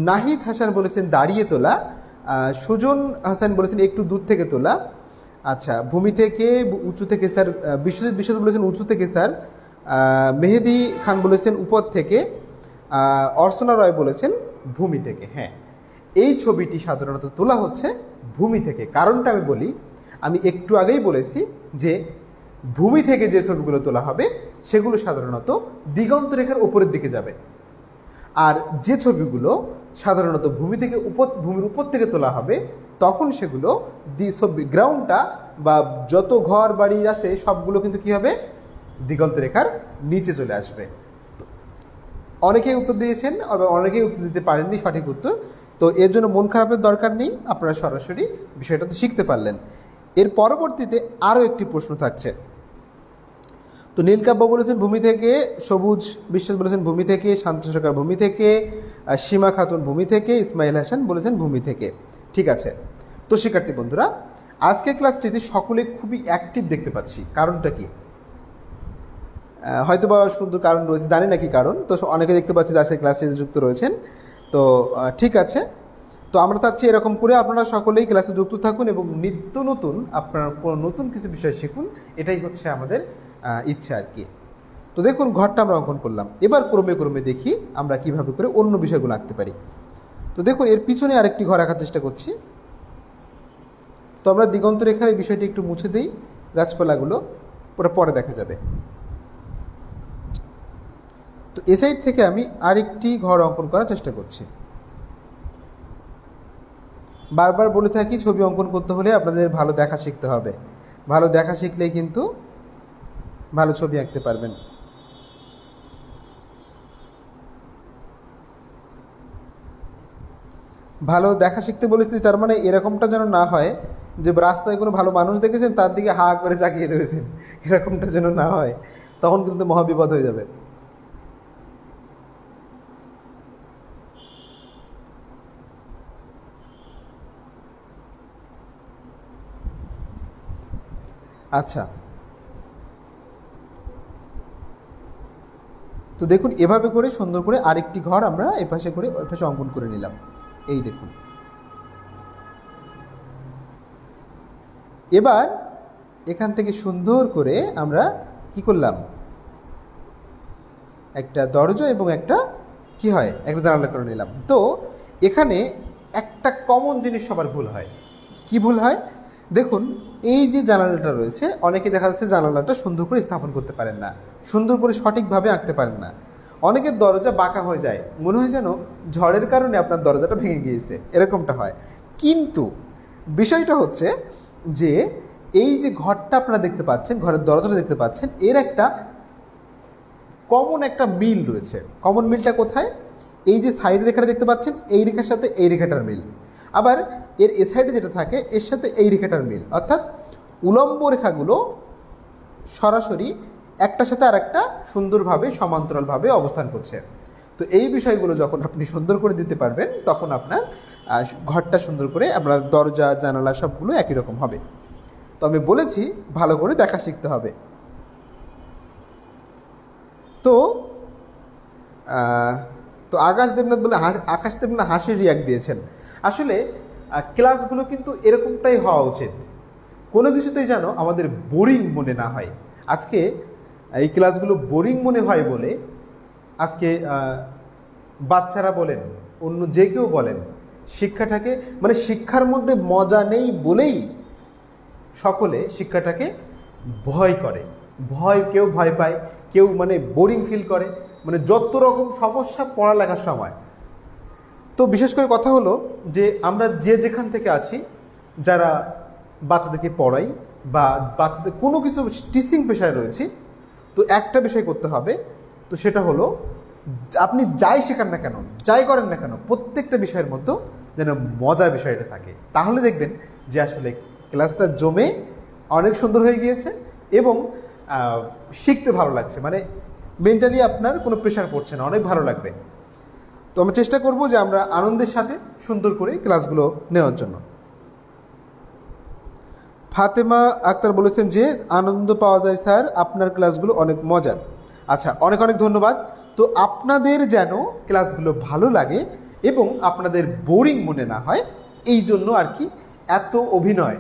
নাহিদ হাসান বলেছেন দাঁড়িয়ে তোলা, সুজন হাসান বলেছেন একটু দূর থেকে তোলা। আচ্ছা, ভূমি থেকে উঁচু থেকে স্যার। বিশ্বজিৎ বিশ্বাস বলেছেন উঁচু থেকে স্যার। মেহেদি খান বলেছেন উপর থেকে। অর্চনা রয় বলেছেন ভূমি থেকে। হ্যাঁ, এই ছবিটি সাধারণত তোলা হচ্ছে ভূমি থেকে। কারণটা আমি বলি, আমি একটু আগেই বলেছি যে ভূমি থেকে যে ছবিগুলো তোলা হবে সেগুলো সাধারণত দিগন্ত রেখার উপরের দিকে যাবে, আর যে ছবিগুলো সাধারণত ভূমির উপর থেকে তোলা হবে তখন সেগুলো গ্রাউন্ডটা বা যত ঘর বাড়ি আছে সবগুলো কিন্তু কি হবে, দিগন্ত রেখার নিচে চলে আসবে। অনেকেই উত্তর দিয়েছেন, অনেকেই উত্তর দিতে পারেননি সঠিক উত্তর। তো এর জন্য মন খারাপের দরকার নেই, আপনারা সরাসরি বিষয়টা তো শিখতে পারলেন। এর পরবর্তীতে আরও একটি প্রশ্ন থাকছে। তো নীলকাব্য বলেছেন ভূমি থেকে, সবুজ বিশ্বাস বলেছেন ভূমি থেকে, শান্ত সরকার ভূমি থেকে, সীমা খাতুন ভূমি থেকে, ইসমাইল হাসান বলেছেন ভূমি থেকে। ঠিক আছে, তো শিক্ষার্থী বন্ধুরা, আজকের ক্লাসটিতে সকলে খুবই অ্যাক্টিভ দেখতে পাচ্ছি। কারণটা কি? হয়তো বা সুন্দর কারণ রয়েছে, জানি না কি কারণ। তো অনেকে দেখতে পাচ্ছি আজকের ক্লাসটিতে যুক্ত রয়েছেন। তো ঠিক আছে, তো আমরা চাচ্ছি এরকম করে আপনারা সকলেই ক্লাসে যুক্ত থাকুন এবং নিত্য নতুন আপনারা কোনো নতুন কিছু বিষয় শিখুন, এটাই হচ্ছে আমাদের ইচ্ছা আর কি। তো দেখুন, ঘরটা আমরা অঙ্কন করলাম, এবার ক্রমে ক্রমে দেখি আমরা কিভাবে করে অন্য বিষয়গুলো আঁকতে পারি। তো দেখুন, এর পিছনে আরেকটি ঘর আঁকার চেষ্টা করছি। তো আমরা দিগন্ত রেখার এই বিষয়টি একটু মুছে দিই, গাছপালাগুলো ওটা পরে দেখা যাবে। তো এ সাইড থেকে আমি আরেকটি ঘর অঙ্কন করার চেষ্টা করছি। বারবার বলে থাকি, ছবি অঙ্কন করতে হলে আপনাদের ভালো দেখা শিখতে হবে। ভালো দেখা শিখলেই কিন্তু ভালো ছবি আঁকতে পারবেন। ভালো দেখা শিখতে বলেছি, তার মানে এরকমটা যেন না হয় যে রাস্তায় কোনো ভালো মানুষ দেখেছেন তার দিকে হা করে তাকিয়ে রয়েছেন, এরকমটা যেন না হয়, তখন কিন্তু মহাবিপদ হয়ে যাবে। আচ্ছা, তো দেখুন এভাবে করে সুন্দর করে আরেকটি ঘর আমরা এপাশে করে ওই পাশে অঙ্কন করে নিলাম। এই দেখুন, এবার এখান থেকে সুন্দর করে আমরা কি করলাম, একটা দরজা এবং একটা কি হয়, একটা জানালা করে নিলাম। তো এখানে একটা কমন জিনিস সবার ভুল হয়। কি ভুল হয় দেখুন, এই যে জানালাটা রয়েছে, অনেকে দেখা যাচ্ছে জানালাটা সুন্দর করে স্থাপন করতে পারেন না, সুন্দর করে সঠিকভাবে আঁকতে পারেন না। অনেকের দরজা বাঁকা হয়ে যায়, মনে হয় যেন ঝড়ের কারণে আপনার দরজাটা ভেঙে গিয়েছে, এরকমটা হয়। কিন্তু বিষয়টা হচ্ছে যে এই যে ঘরটা আপনারা দেখতে পাচ্ছেন, ঘরের দরজাটা দেখতে পাচ্ছেন, এর একটা কমন একটা মিল রয়েছে। কমন মিলটা কোথায়? এই যে সাইড রেখাটা দেখতে পাচ্ছেন, এই রেখার সাথে এই রেখাটার মিল, আবার এর এ সাইডে যেটা থাকে এর সাথে এই রেখাটার মিল, অর্থাৎ উলম্ব রেখাগুলো সরাসরি একটার সাথে আর একটা সুন্দরভাবে সমান্তরালভাবে অবস্থান করছে। তো এই বিষয়গুলো যখন আপনি সুন্দর করে দিতে পারবেন, তখন আপনার ঘরটা সুন্দর করে, আপনার দরজা জানালা সবগুলো একই রকম হবে। তো আমি বলেছি ভালো করে দেখা শিখতে হবে। তো তো আকাশ দেবনাথ বলে আকাশ দেবনাথ হাসির রিয়াক্ট দিয়েছেন। আসলে ক্লাসগুলো কিন্তু এরকমটাই হওয়া উচিত, কোনো কিছুতেই যেন আমাদের বোরিং মনে না হয়। আজকে এই ক্লাসগুলো বোরিং মনে হয় বলে আজকে বাচ্চারা বলেন, অন্য যে কেউ বলেন, শিক্ষাটাকে মানে শিক্ষার মধ্যে মজা নেই বলেই সকলে শিক্ষাটাকে ভয় করে। কেউ ভয় পায়, কেউ মানে বোরিং ফিল করে, মানে যত রকম সমস্যা পড়ালেখার সময়। তো বিশেষ করে কথা হলো যে আমরা যে যেখান থেকে আছি, যারা বাচ্চাদেরকে পড়াই বা বাচ্চাদের কোনো কিছু টিচিং পেশায় রয়েছে, তো একটা বিষয় করতে হবে, তো সেটা হলো আপনি যাই শেখান না কেন, যাই করেন না কেন, প্রত্যেকটা বিষয়ের মধ্যে যেন মজার বিষয়টা থাকে। তাহলে দেখবেন যে আসলে ক্লাসটা জমে অনেক সুন্দর হয়ে গিয়েছে এবং শিখতে ভালো লাগছে, মানে মেন্টালি আপনার কোনো প্রেশার পড়ছে না, অনেক ভালো লাগবে। তো আমরা চেষ্টা করব যে আমরা আনন্দের সাথে সুন্দর করে ক্লাসগুলো নেওয়ার জন্য। ফাতেমা আক্তার বলেছেন যে আনন্দ পাওয়া যায় স্যার, আপনার ক্লাসগুলো অনেক মজার। আচ্ছা, অনেক অনেক ধন্যবাদ। তো আপনাদের যেন ক্লাসগুলো ভালো লাগে এবং আপনাদের বোরিং মনে না হয়, এই জন্য আর কি এত অভিনয়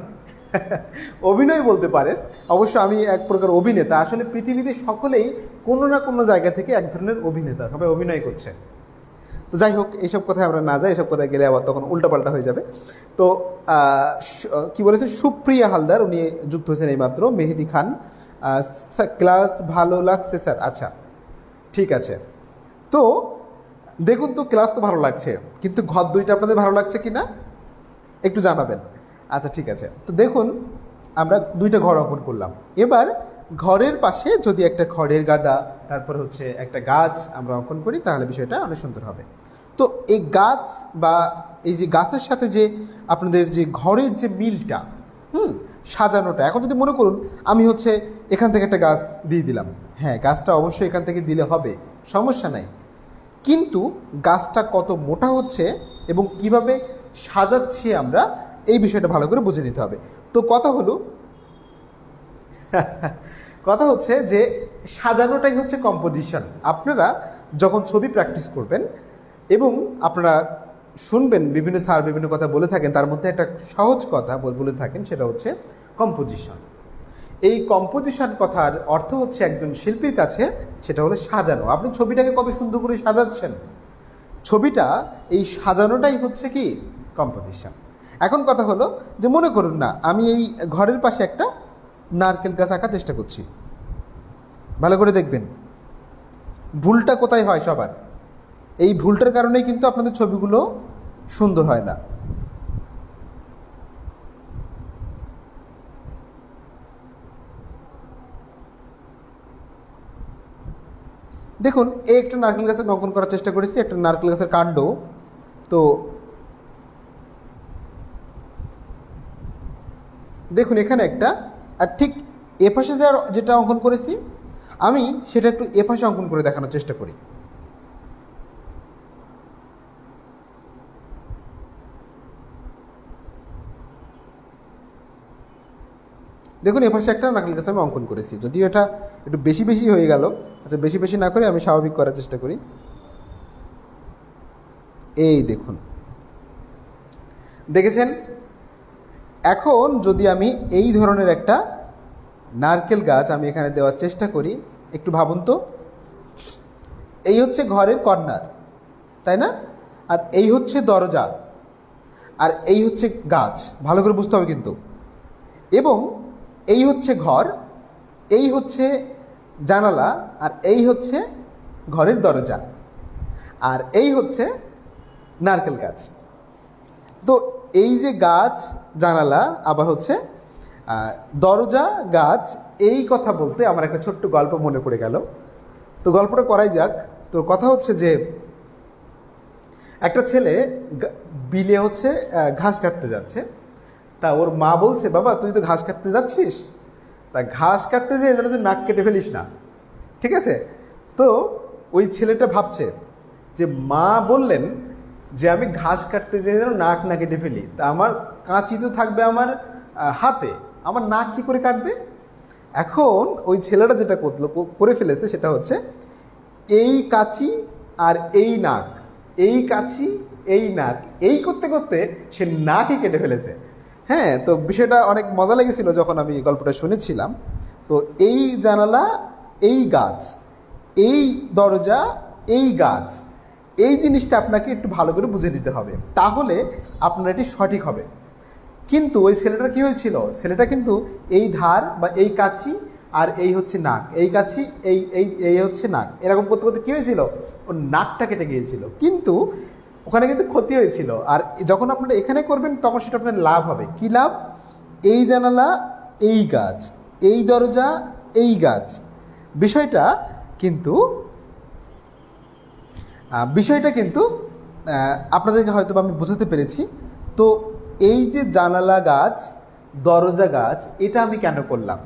অভিনয় বলতে পারেন, অবশ্য আমি এক প্রকার অভিনেতা। আসলে পৃথিবীতে সকলেই কোনো না কোনো জায়গা থেকে এক ধরনের অভিনেতা, সবাই অভিনয় করছে। তো যাই হোক, এইসব কথায় আমরা না যাই, এসব কথায় গেলে আবার তখন উল্টাপাল্টা হয়ে যাবে। তো কি বলেছেন, সুপ্রিয়া হালদার, উনি যুক্ত হয়েছেন এইমাত্র। মেহেদি খান, ক্লাস ভালো লাগছে স্যার। আচ্ছা, ঠিক আছে। তো দেখুন, তো ক্লাস তো ভালো লাগছে, কিন্তু ঘর দুইটা আপনাদের ভালো লাগছে কি না একটু জানাবেন। আচ্ছা, ঠিক আছে। তো দেখুন, আমরা দুইটা ঘর অঙ্কন করলাম। এবার ঘরের পাশে যদি একটা খড়ের গাদা, তারপর হচ্ছে একটা গাছ আমরা অঙ্কন করি, তাহলে বিষয়টা অনেক সুন্দর হবে। তো এই গাছ বা এই যে গাছের সাথে যে আপনাদের যে ঘরের যে মিলটা, সাজানোটা, এখন যদি মনে করুন আমি হচ্ছে এখান থেকে একটা গাছ দিয়ে দিলাম, হ্যাঁ গাছটা অবশ্যই এখান থেকে দিলে হবে, সমস্যা নাই। কিন্তু গাছটা কত মোটা হচ্ছে এবং কিভাবে সাজাচ্ছি আমরা, এই বিষয়টা ভালো করে বুঝে নিতে হবে। তো কথা হচ্ছে যে সাজানোটাই হচ্ছে কম্পোজিশন। আপনারা যখন ছবি প্র্যাকটিস করবেন এবং আপনারা শুনবেন বিভিন্ন স্যার বিভিন্ন কথা বলে থাকেন, তার মধ্যে একটা সহজ কথা বলে থাকেন, সেটা হচ্ছে কম্পোজিশন। এই কম্পোজিশন কথার অর্থ হচ্ছে একজন শিল্পীর কাছে সেটা হলো সাজানো। আপনি ছবিটাকে কত সুন্দর করে সাজাচ্ছেন, ছবিটা এই সাজানোটাই হচ্ছে কি কম্পোজিশন। এখন কথা হলো যে মনে করুন না আমি এই ঘরের পাশে একটা নারকেল গাছ আঁকার চেষ্টা করছি, ভালো করে দেখবেন ভুলটা কোথায় হয় সবার। এই ভুলটার কারণেই কিন্তু আপনাদের ছবিগুলো সুন্দর হয় না। দেখুন, এই একটা নারকেল গাছের অঙ্কন করার চেষ্টা করেছি, একটা নারকেল গাছের কাণ্ড। তো দেখুন এখানে একটা, আর ঠিক এপাশে যেটা অঙ্কন করেছি আমি, সেটা একটু এপাশে অঙ্কন করে দেখানোর চেষ্টা করি। দেখুন এপাশে একটা নারকেল গাছ আমি অঙ্কন করেছি, যদিও এটা একটু বেশি বেশি হয়ে গেল। আচ্ছা, বেশি বেশি না করে আমি স্বাভাবিক করার চেষ্টা করি। এই দেখুন, দেখেছেন? এখন যদি আমি এই ধরনের একটা নারকেল গাছ আমি এখানে দেওয়ার চেষ্টা করি, একটু ভাবুন তো। এই হচ্ছে ঘরের কর্নার, তাই না? আর এই হচ্ছে দরজা, আর এই হচ্ছে গাছ, ভালো করে বুঝতে হবে কিন্তু। এবং এই হচ্ছে ঘর, এই হচ্ছে জানালা, আর এই হচ্ছে ঘরের দরজা, আর এই হচ্ছে নারকেল গাছ। তো এই যে গাছ, জানালা, আবার হচ্ছে দরজা, গাছ, এই কথা বলতে আমার একটা ছোট্ট গল্প মনে পড়ে গেল। তো গল্পটা করাই যাক। তো কথা হচ্ছে যে একটা ছেলে বিলে হচ্ছে ঘাস কাটতে যাচ্ছে। তা ওর মা বলছে, বাবা তুই তো ঘাস কাটতে যাচ্ছিস, তা ঘাস কাটতে যেয়ে যেন তুই নাক কেটে ফেলিস না, ঠিক আছে? তো ওই ছেলেটা ভাবছে যে মা বললেন যে আমি ঘাস কাটতে যেয়ে যেন নাক না কেটে ফেলি, তা আমার কাঁচি তো থাকবে আমার হাতে, আমার নাক কী করে কাটবে? এখন ওই ছেলেটা যেটা করে ফেলেছে সেটা হচ্ছে এই কাঁচি আর এই নাক, এই কাঁচি এই নাক, এই করতে করতে সে নাকই কেটে ফেলেছে। হ্যাঁ, তো বিষয়টা অনেক মজা লেগেছিল যখন আমি গল্পটা শুনেছিলাম। তো এই জানালা, এই গাছ, এই দরজা, এই গাছ, এই জিনিসটা আপনাকে একটু ভালো করে বুঝে দিতে হবে, তাহলে আপনার এটি সঠিক হবে। কিন্তু ওই ছেলেটার কী হয়েছিল, ছেলেটা কিন্তু এই ধার বা এই কাঁচি আর এই হচ্ছে নাক, এই কাঁচি এই এই এই হচ্ছে নাক, এরকম করতে করতে কী হয়েছিল, ওর নাকটা কেটে গিয়েছিল। কিন্তু ওখানে কিন্তু ক্ষতি হয়েছিল। আর যখন আপনারা এখানে করবেন তখন সেটা আপনাদের লাভ হবে। কী লাভ? এই জানালা, এই গাছ, এই দরজা, এই গাছ। বিষয়টা কিন্তু আপনাদেরকে হয়তো আমি বোঝাতে পেরেছি। তো এই যে জানালা গাছ, দরজা গাছ, এটা আমি কেন করলাম?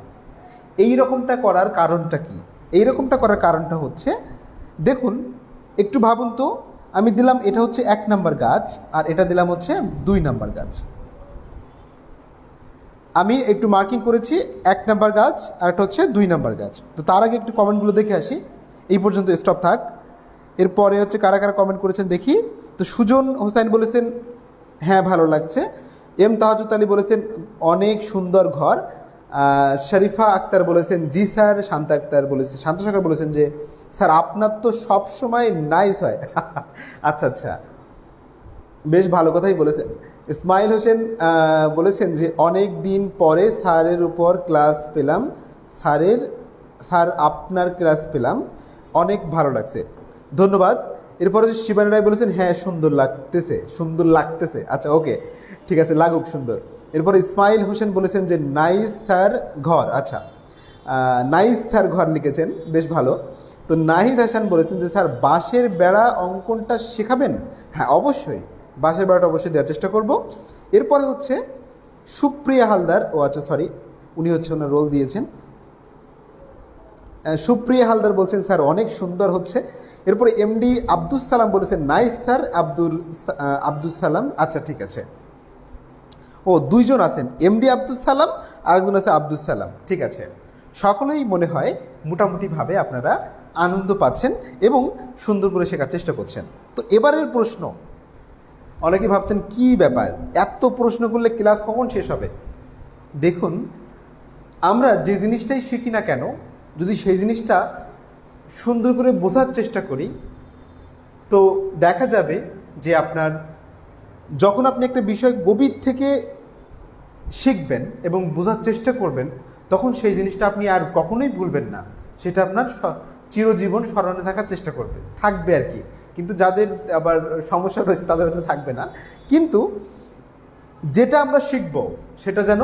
এই রকমটা করার কারণটা কি? এই রকমটা করার কারণটা হচ্ছে, দেখুন একটু ভাবুন তো, আমি দিলাম এটা হচ্ছে 1 নাম্বার গাছ, আর এটা দিলাম হচ্ছে 2 নাম্বার গাছ। আমি একটু মার্কিং করেছি 1 নাম্বার গাছ, আর এটা হচ্ছে 2 নাম্বার গাছ। তো তার আগে একটু কমেন্টগুলো দেখে আসি, এই পর্যন্ত স্টপ থাক। এরপরে হচ্ছে কারা কারা কমেন্ট করেছেন দেখি। তো সুজন হোসেন বলেছেন হ্যাঁ ভালো লাগছে। এম তাহাজুদ আলী বলেছেন অনেক সুন্দর ঘর। শরীফা আক্তার বলেছেন জি স্যার। শান্তা আক্তার বলেছেন, শান্ত সরকার বলেছেন যে স্যার আপনার তো সব সময় নাইস হয়। আচ্ছা আচ্ছা, বেশ ভালো কথাই বলেছেন। ইসমাইল হোসেন বলেছেন যে অনেক দিন পরে স্যারের উপর ক্লাস পেলাম, স্যার আপনার ক্লাস পেলাম, অনেক ভালো লাগছে, ধন্যবাদ। এরপরে শিবানী রায় বলেছেন হ্যাঁ সুন্দর লাগতেছে, সুন্দর লাগতেছে। আচ্ছা ওকে, ঠিক আছে, লাগুক সুন্দর। এরপর ইসমাইল হোসেন বলেছেন যে নাইস স্যার ঘর। আচ্ছা, নাইস স্যার ঘর লিখেছেন, বেশ ভালো। তো নাহিদ হাসান বলেছেন যে স্যার বাঁশের বেড়া অঙ্কনটা শেখাবেন? হ্যাঁ অবশ্যই, বাঁশের বেড়াটা অবশ্যই দেওয়ার চেষ্টা করব। এরপরে হচ্ছে সুপ্রিয়া হালদার, ও আচ্ছা সরি, উনি হচ্ছে ওনার রোল দিয়েছেন। সুপ্রিয়া হালদার বলছেন স্যার অনেক সুন্দর হচ্ছে। এরপরে এমডি আব্দুল সালাম বলেছেন নাইস স্যার আব্দুল সালাম। আচ্ছা ঠিক আছে, ও দুইজন আছেন, এমডি আব্দুল সালাম আর একজন আছে আব্দুল সালাম, ঠিক আছে। সকলেই মনে হয় মোটামুটিভাবে আপনারা আনন্দ পাচ্ছেন এবং সুন্দর করে শেখার চেষ্টা করছেন। তো এবারের প্রশ্ন, অনেকে ভাবছেন কি ব্যাপার, এত প্রশ্ন করলে ক্লাস কখন শেষ হবে? দেখুন, আমরা যে জিনিসটাই শিখি না কেন, যদি সেই জিনিসটা সুন্দর করে বোঝার চেষ্টা করি, তো দেখা যাবে যে আপনার যখন আপনি একটা বিষয় গভীর থেকে শিখবেন এবং বোঝার চেষ্টা করবেন, তখন সেই জিনিসটা আপনি আর কখনোই ভুলবেন না, সেটা আপনার চিরজীবন স্মরণে থাকার চেষ্টা থাকবে আর কি। কিন্তু যাদের আবার সমস্যা রয়েছে তাদের হয়তো থাকবে না। কিন্তু যেটা আমরা শিখব সেটা যেন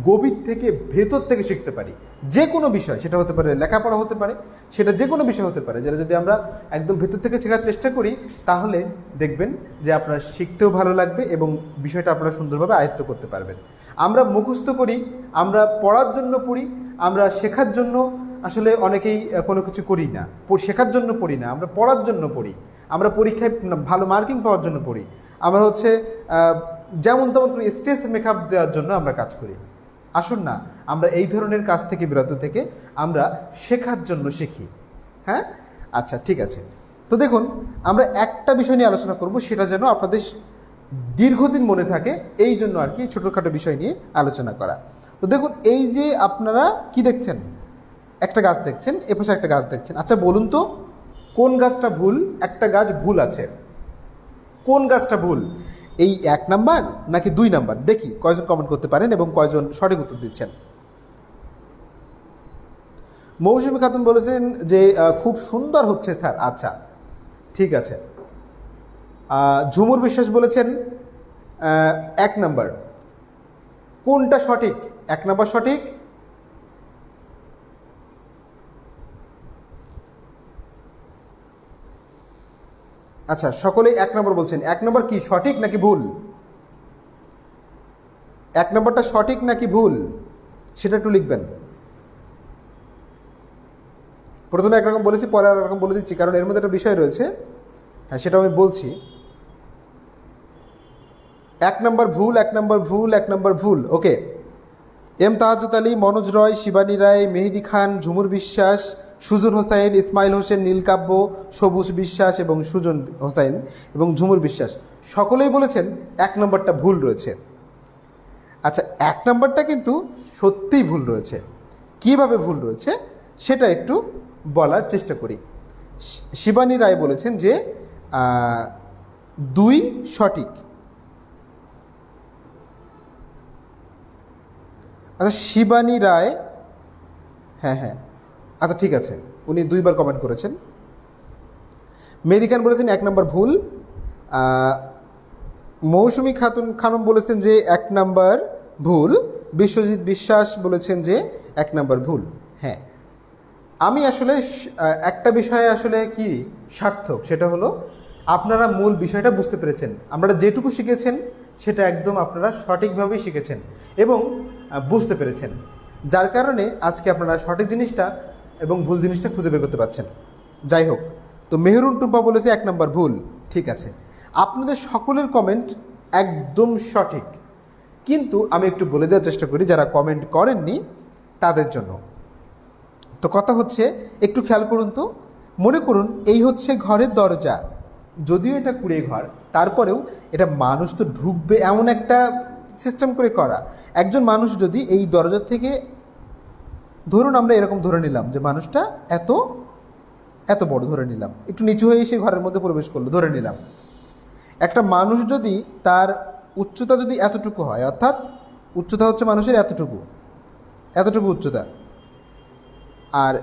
গভীর থেকে, ভেতর থেকে শিখতে পারি। যে কোনো বিষয়, সেটা হতে পারে লেখাপড়া, হতে পারে সেটা যে কোনো বিষয় হতে পারে, যেটা যদি আমরা একদম ভেতর থেকে শেখার চেষ্টা করি, তাহলে দেখবেন যে আপনার শিখতেও ভালো লাগবে এবং বিষয়টা আপনারা সুন্দরভাবে আয়ত্ত করতে পারবেন। আমরা মুখস্থ করি, আমরা পড়ার জন্য পড়ি, আমরা শেখার জন্য আসলে অনেকেই কোনো কিছু করি না, শেখার জন্য পড়ি না, আমরা পড়ার জন্য পড়ি, আমরা পরীক্ষায় ভালো মার্কিং পাওয়ার জন্য পড়ি, আমরা হচ্ছে যেমন তেমন করে স্টেজ মেকআপ দেওয়ার জন্য আমরা কাজ করি। আসুন না, আমরা এই ধরনের কাজ থেকে বিরত থেকে আমরা শেখার জন্য শিখি। হ্যাঁ, আচ্ছা ঠিক আছে। তো দেখুন, আমরা একটা বিষয় নিয়ে আলোচনা করব, সেটা যেন আপনাদের দীর্ঘদিন মনে থাকে, এই জন্য আর কি ছোটোখাটো বিষয় নিয়ে আলোচনা করা। তো দেখুন, এই যে আপনারা কি দেখছেন, একটা গাছ দেখছেন, এপাশে একটা গাছ দেখছেন। আচ্ছা বলুন তো, কোন গাছটা ভুল? একটা গাছ ভুল আছে, কোন গাছটা ভুল? এই 1 নাম্বার নাকি 2 নাম্বার? দেখি কয়জন কমেন্ট করতে পারেন এবং কয়জন সঠিক উত্তর দিচ্ছেন। মৌসুমী খাতুন বলেছেন যে খুব সুন্দর হচ্ছে স্যার। আচ্ছা ঠিক আছে। ঝুমুর বিশ্বাস বলেছেন 1 নাম্বার। কোনটা সঠিক? 1 নাম্বার সঠিক? আচ্ছা, সকলেই 1 নম্বর বলছেন। 1 নম্বর কি সঠিক নাকি ভুল? 1 নম্বরটা সঠিক নাকি ভুল সেটা একটু লিখবেন। প্রথমে একরকম বলেছি, পরে আর রকম বলে দিচ্ছি, কারণ এর মধ্যে একটা বিষয় রয়েছে। হ্যাঁ, সেটা আমি বলছি। 1 নম্বর ভুল, 1 নম্বর ভুল, 1 নম্বর ভুল। ওকে। এম তাহাজ্জুদ আলী, মনোজ রয়, শিবানী রায়, মেহেদি খান, ঝুমুর বিশ্বাস, সুজন হোসাইন, ইসমাইল হোসেন, নীলকাব্য, সবুজ বিশ্বাস এবং সুজন হোসাইন এবং ঝুমুর বিশ্বাস সকলেই বলেছেন 1 নম্বরটা ভুল রয়েছে। আচ্ছা, 1 নম্বরটা কিন্তু সত্যিই ভুল রয়েছে। কিভাবে ভুল রয়েছে সেটা একটু বলার চেষ্টা করি। শিবানী রায় বলেছেন যে 2 সঠিক। আচ্ছা, শিবানী রায়, হ্যাঁ হ্যাঁ, আচ্ছা ঠিক আছে, উনি 2 বার কমেন্ট করেছেন। মেহেদি খান বলেছেন 1 নম্বর ভুল। মৌসুমী খানম বলেছেন যে 1 নম্বর ভুল। বিশ্বজিৎ বিশ্বাস বলেছেন যে 1 নম্বর ভুল। হ্যাঁ, আমি আসলে একটা বিষয়ে আসলে কি সার্থক, সেটা হলো আপনারা মূল বিষয়টা বুঝতে পেরেছেন। আপনারা যেটুকু শিখেছেন সেটা একদম আপনারা সঠিকভাবেই শিখেছেন এবং বুঝতে পেরেছেন, যার কারণে আজকে আপনারা সঠিক জিনিসটা এবং ভুল জিনিসটা খুঁজে বের করতে পারছেন। যাই হোক, তো মেহরুন টুম্পা বলেছে 1 নম্বর ভুল। ঠিক আছে, আপনাদের সকলের কমেন্ট একদম সঠিক, কিন্তু আমি একটু বলে দেওয়ার চেষ্টা করি যারা কমেন্ট করেননি তাদের জন্য। তো কথা হচ্ছে, একটু খেয়াল করুন তো, মনে করুন এই হচ্ছে ঘরের দরজা, যদিও এটা কুড়ে ঘর, তারপরেও এটা মানুষ তো ঢুকবে এমন একটা সিস্টেম করে করা। একজন মানুষ যদি এই দরজা থেকে, ধরুন আমরা এরকম ধরে নিলাম যে মানুষটা এত এত বড়, ধরে নিলাম একটু নিচু হয়ে এসে ঘরের মধ্যে প্রবেশ করলো, ধরে নিলাম। একটা মানুষ যদি তার উচ্চতা যদি এতটুকু হয়, অর্থাৎ উচ্চতা হচ্ছে মানুষের এতটুকু এতটুকু উচ্চতা, আর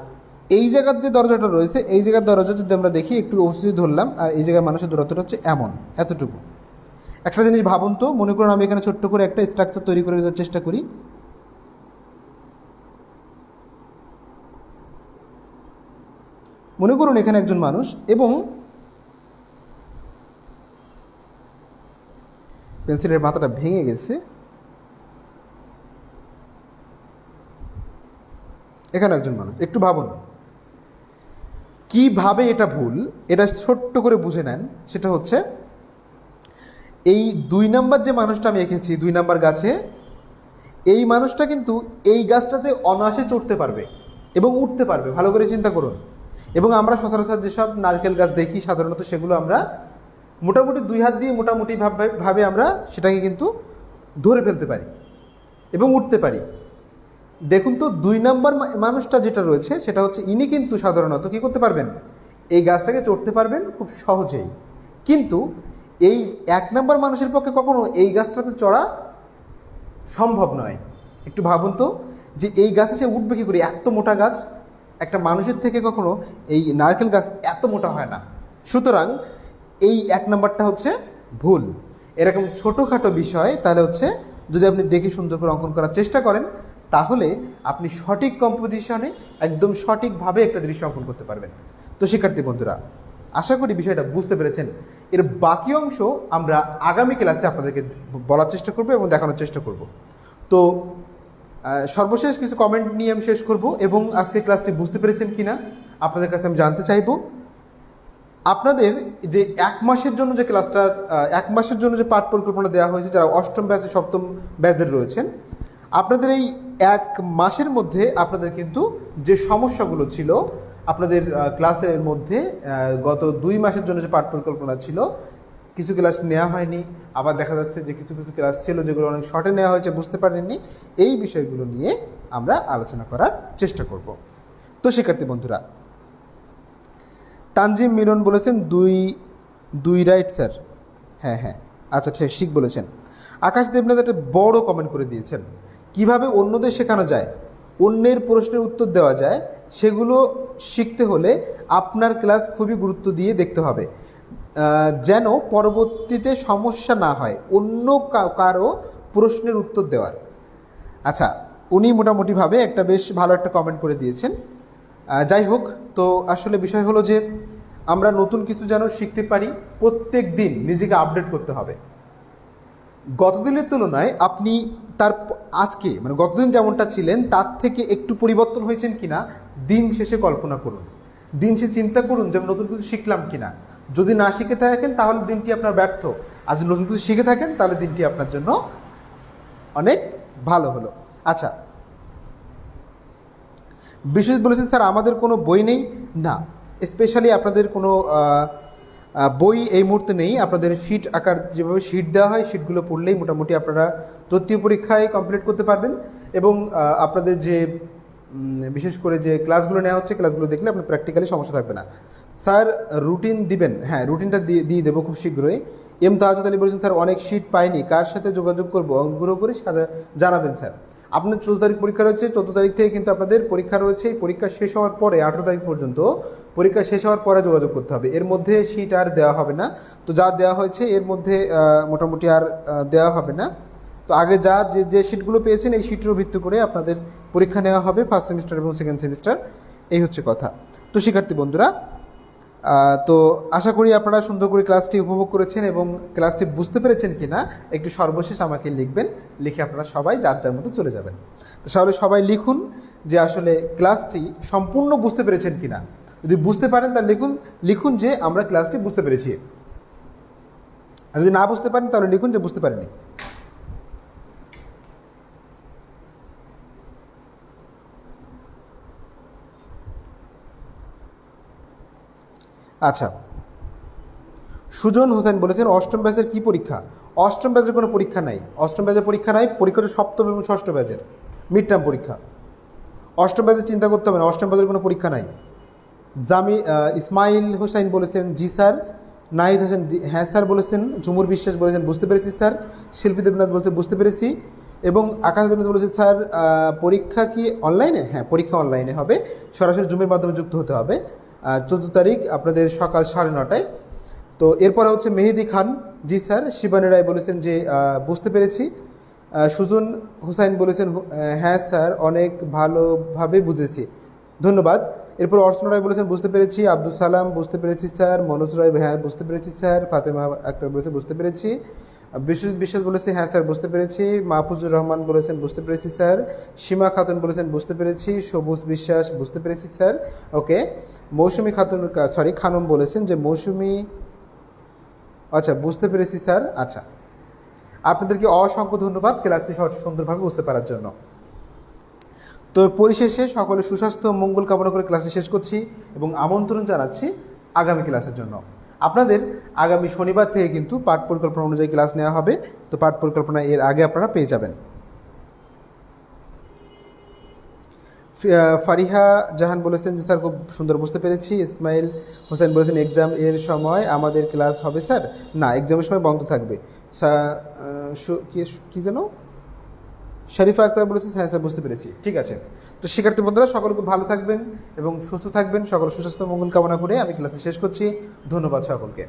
এই জায়গার যে দরজাটা রয়েছে, এই জায়গার দরজা যদি আমরা দেখি, একটু অবস্থিত ধরলাম, আর এই জায়গায় মানুষের দূরত্বটা হচ্ছে এমন এতটুকু। একটা জিনিস ভাবুন তো, মনে করুন আমি এখানে ছোট্ট করে একটা স্ট্রাকচার তৈরি করে দেওয়ার চেষ্টা করি। মনে করুন এখানে একজন মানুষ এবং পেন্সিলের মাথাটা ভেঙে গেছে, এখানে একজন মানুষ। একটু ভাবুন কিভাবে এটা ভুল, এটা ছোট্ট করে বুঝে নেন। সেটা হচ্ছে এই 2 নম্বর যে মানুষটা আমি এঁকেছি 2 নম্বর গাছে, এই মানুষটা কিন্তু এই গাছটাতে অনায়াসে চড়তে পারবে এবং উঠতে পারবে। ভালো করে চিন্তা করুন। এবং আমরা সচরাচর যেসব নারকেল গাছ দেখি সাধারণত, সেগুলো আমরা মোটামুটি 2 হাত দিয়ে মোটামুটি ভাবে আমরা সেটাকে কিন্তু ধরে ফেলতে পারি এবং উঠতে পারি। দেখুন তো 2 নম্বর মানুষটা যেটা রয়েছে সেটা হচ্ছে ইনি কিন্তু সাধারণত কী করতে পারবেন, এই গাছটাকে চড়তে পারবেন খুব সহজেই। কিন্তু এই 1 নম্বর মানুষের পক্ষে কখনো এই গাছটাতে চড়া সম্ভব নয়। একটু ভাবুন তো, যে এই গাছে সে উঠবে কী করে? এত মোটা গাছ, একটা মানুষের থেকে কখনো এই নারকেল গাছ এত মোটা হয় না। সুতরাং এই 1 নম্বরটা হচ্ছে ভুল। এরকম ছোটোখাটো বিষয় তাহলে হচ্ছে যদি আপনি দেখে সুন্দর করে অঙ্কন করার চেষ্টা করেন, তাহলে আপনি সঠিক কম্পোজিশনে একদম সঠিকভাবে একটা দৃশ্য অঙ্কন করতে পারবেন। তো শিক্ষার্থী বন্ধুরা, আশা করি বিষয়টা বুঝতে পেরেছেন। এর বাকি অংশ আমরা আগামী ক্লাসে আপনাদেরকে বলার চেষ্টা করব এবং দেখানোর চেষ্টা করব। তো সর্বশেষ কিছু কমেন্ট নিয়ে আমি শেষ করব এবং আজকে ক্লাসটি বুঝতে পেরেছেন কিনা আপনাদের কাছে আমি জানতে চাইব। আপনাদের যে 1 মাসের জন্য যে ক্লাসটার 1 মাসের জন্য যে পাঠ পরিকল্পনা দেওয়া হয়েছে, যারা 8ম ব্যাচে 7ম ব্যাচের রয়েছেন, আপনাদের এই 1 মাসের মধ্যে আপনাদের কিন্তু যে সমস্যাগুলো ছিল আপনাদের ক্লাসের মধ্যে, গত 2 মাসের জন্য যে পাঠ পরিকল্পনা ছিল, কিছু ক্লাস নেওয়া হয়নি, আবার দেখা যাচ্ছে যে কিছু কিছু ক্লাস ছিল যেগুলো অনেক শর্টে নেওয়া হয়েছে, বুঝতে পারেননি, এই বিষয়গুলো নিয়ে আমরা আলোচনা করার চেষ্টা করব। তো শিক্ষার্থী বন্ধুরা, তানজিম মিলন বলেছেন 2 রাইট স্যার। হ্যাঁ, আচ্ছা ঠিক বলেছেন। আকাশ দেবনাথ একটা বড় কমেন্ট করে দিয়েছেন, কিভাবে অন্যদের শেখানো যায়, অন্যের প্রশ্নের উত্তর দেওয়া যায়, সেগুলো শিখতে হলে আপনার ক্লাস খুবই গুরুত্ব দিয়ে দেখতে হবে, যেন পরবর্তীতে সমস্যা না হয় অন্য কারো প্রশ্নের উত্তর দেওয়ার। আচ্ছা, উনি মোটামুটিভাবে একটা বেশ ভালো একটা কমেন্ট করে দিয়েছেন। যাই হোক, তো আসলে বিষয় হলো যে আমরা নতুন কিছু যেন শিখতে পারি, প্রত্যেক দিন নিজেকে আপডেট করতে হবে। গতদিনের তুলনায় আপনি আজকে মানে গতদিন যেমনটা ছিলেন তার থেকে একটু পরিবর্তন হয়েছেন কিনা দিন শেষে কল্পনা করুন, দিন শেষে চিন্তা করুন যে নতুন কিছু শিখলাম কিনা। যদি না শিখে থাকেন তাহলে দিনটি আপনার ব্যর্থ, আর যদি নতুন কিছু শিখে থাকেন তাহলে দিনটি আপনার জন্য অনেক ভালো হলো। আচ্ছা, বিশ্বজিৎ বলেছেন স্যার আমাদের কোনো বই নেই। না, স্পেশালি আপনাদের কোনো বই এই মুহূর্তে নেই। আপনাদের শিট আকার যেভাবে শিট দেওয়া হয়, শিটগুলো পড়লেই মোটামুটি আপনারা তৃতীয় পরীক্ষায় কমপ্লিট করতে পারবেন। এবং আপনাদের যে বিশেষ করে যে ক্লাসগুলো নেওয়া হচ্ছে, ক্লাসগুলো দেখলে আপনার প্র্যাকটিক্যালি সমস্যা থাকবে না। স্যার রুটিন দিবেন? হ্যাঁ, রুটিনটা দিয়ে দেবো খুব শীঘ্রই। এম তাহাজুদ আলী বলেছেন স্যার অনেক শিট পাইনি, কার সাথে যোগাযোগ করবো, অনুগ্রহ করে জানাবেন স্যার। আপনার 14 তারিখ পরীক্ষা রয়েছে, 14 তারিখ থেকে কিন্তু আপনাদের পরীক্ষা রয়েছে। পরীক্ষা শেষ হওয়ার পরে 18 তারিখ পর্যন্ত পরীক্ষা শেষ হওয়ার পরে যোগাযোগ করতে হবে, এর মধ্যে শিট আর দেওয়া হবে না। তো যা দেওয়া হয়েছে এর মধ্যে মোটামুটি আর দেওয়া হবে না। তো আগে যে শিটগুলো পেয়েছেন এই শিটের ভিত্তি করে আপনাদের পরীক্ষা নেওয়া হবে, ফার্স্ট সেমিস্টার এবং সেকেন্ড সেমিস্টার। এই হচ্ছে কথা। তো শিক্ষার্থী বন্ধুরা, তো আশা করি আপনারা সুন্দর করে ক্লাসটি উপভোগ করেছেন এবং ক্লাসটি বুঝতে পেরেছেন কিনা একটু সর্বশেষ আমাকে লিখবেন, লিখে আপনারা সবাই যার যার মতো চলে যাবেন। তো তাহলে সবাই লিখুন যে আসলে ক্লাসটি সম্পূর্ণ বুঝতে পেরেছেন কিনা। যদি বুঝতে পারেন তাহলে লিখুন যে আমরা ক্লাসটি বুঝতে পেরেছি, আর যদি না বুঝতে পারেন তাহলে লিখুন যে বুঝতে পারেনি। আচ্ছা, সুজন হোসেন বলেছেন অষ্টম ব্যাচের কি পরীক্ষা? অষ্টম ব্যাচের কোনো পরীক্ষা নাই, অষ্টম ব্যাচের পরীক্ষা নাই। পরীক্ষা হচ্ছে সপ্তম এবং ষষ্ঠ ব্যাচের মিড টার্ম পরীক্ষা। অষ্টম ব্যাচের চিন্তা করতে হবে না, অষ্টম ব্যাচের কোনো পরীক্ষা নাই। ইসমাইল হোসাইন বলেছেন জি স্যার। নাহিদ হাসান হ্যাঁ স্যার বলেছেন। ঝুমুর বিশ্বাস বলেছেন বুঝতে পেরেছি স্যার। শিল্পী দেবনাথ বলেছেন বুঝতে পেরেছি। এবং আকাশ দেবনাথ বলেছেন স্যার পরীক্ষা কি অনলাইনে? হ্যাঁ, পরীক্ষা অনলাইনে হবে, সরাসরি জুমের মাধ্যমে যুক্ত হতে হবে। 14 তারিখ আপনাদের সকাল 9:30টায়। তো এরপরে হচ্ছে মেহেদি খান, জি স্যার। শিবানী রায় বলেছেন যে বুঝতে পেরেছি। সুজন হুসাইন বলেছেন হ্যাঁ স্যার অনেক ভালোভাবে বুঝেছি, ধন্যবাদ। এরপর অর্চনা রায় বলেছেন বুঝতে পেরেছি। আব্দুল সালাম বুঝতে পেরেছি স্যার। মনোজ রায় হ্যাঁ বুঝতে পেরেছি স্যার। ফাতেমা আক্তার বলেছে বুঝতে পেরেছি। বিশ্বজিৎ বিশ্বাস বলেছে হ্যাঁ স্যার বুঝতে পেরেছি। মাহফুজুর রহমান বলেছেন বুঝতে পেরেছি স্যার। সীমা খাতুন বলেছেন বুঝতে পেরেছি। সবুজ বিশ্বাস বুঝতে পেরেছি স্যার। ওকে। মৌসুমী খানম বলেছেন যে মৌসুমী, আচ্ছা বুঝতে পেরেছি স্যার। আচ্ছা, আপনাদেরকে অসংখ্য ধন্যবাদ ক্লাসটি সুন্দরভাবে বুঝতে পারার জন্য। তো পরিশেষে সকলের সুস্বাস্থ্য মঙ্গল কামনা করে ক্লাসে শেষ করছি এবং আমন্ত্রণ জানাচ্ছি আগামী ক্লাসের জন্য। আপনাদের আগামী শনিবার থেকে কিন্তু পাঠ পরিকল্পনা অনুযায়ী ক্লাস নেওয়া হবে। তো পাঠ পরিকল্পনা এর আগে আপনারা পেয়ে যাবেন। ফারিহা জাহান বলেছেন যে স্যার খুব সুন্দর বুঝতে পেরেছি। ইসমাইল হোসেন বলেছেন এক্সাম এর সময় আমাদের ক্লাস হবে স্যার? না, এক্সামের সময় বন্ধ থাকবে। কি যেন শরীফা আক্তার বলেছে হ্যাঁ স্যার বুঝতে পেরেছি। ঠিক আছে। তো শিক্ষার্থী বন্ধুরা সকলে খুব ভালো থাকবেন এবং সুস্থ থাকবেন। সকল সুস্বাস্থ্য মঙ্গল কামনা করে আমি ক্লাসে শেষ করছি। ধন্যবাদ সকলকে।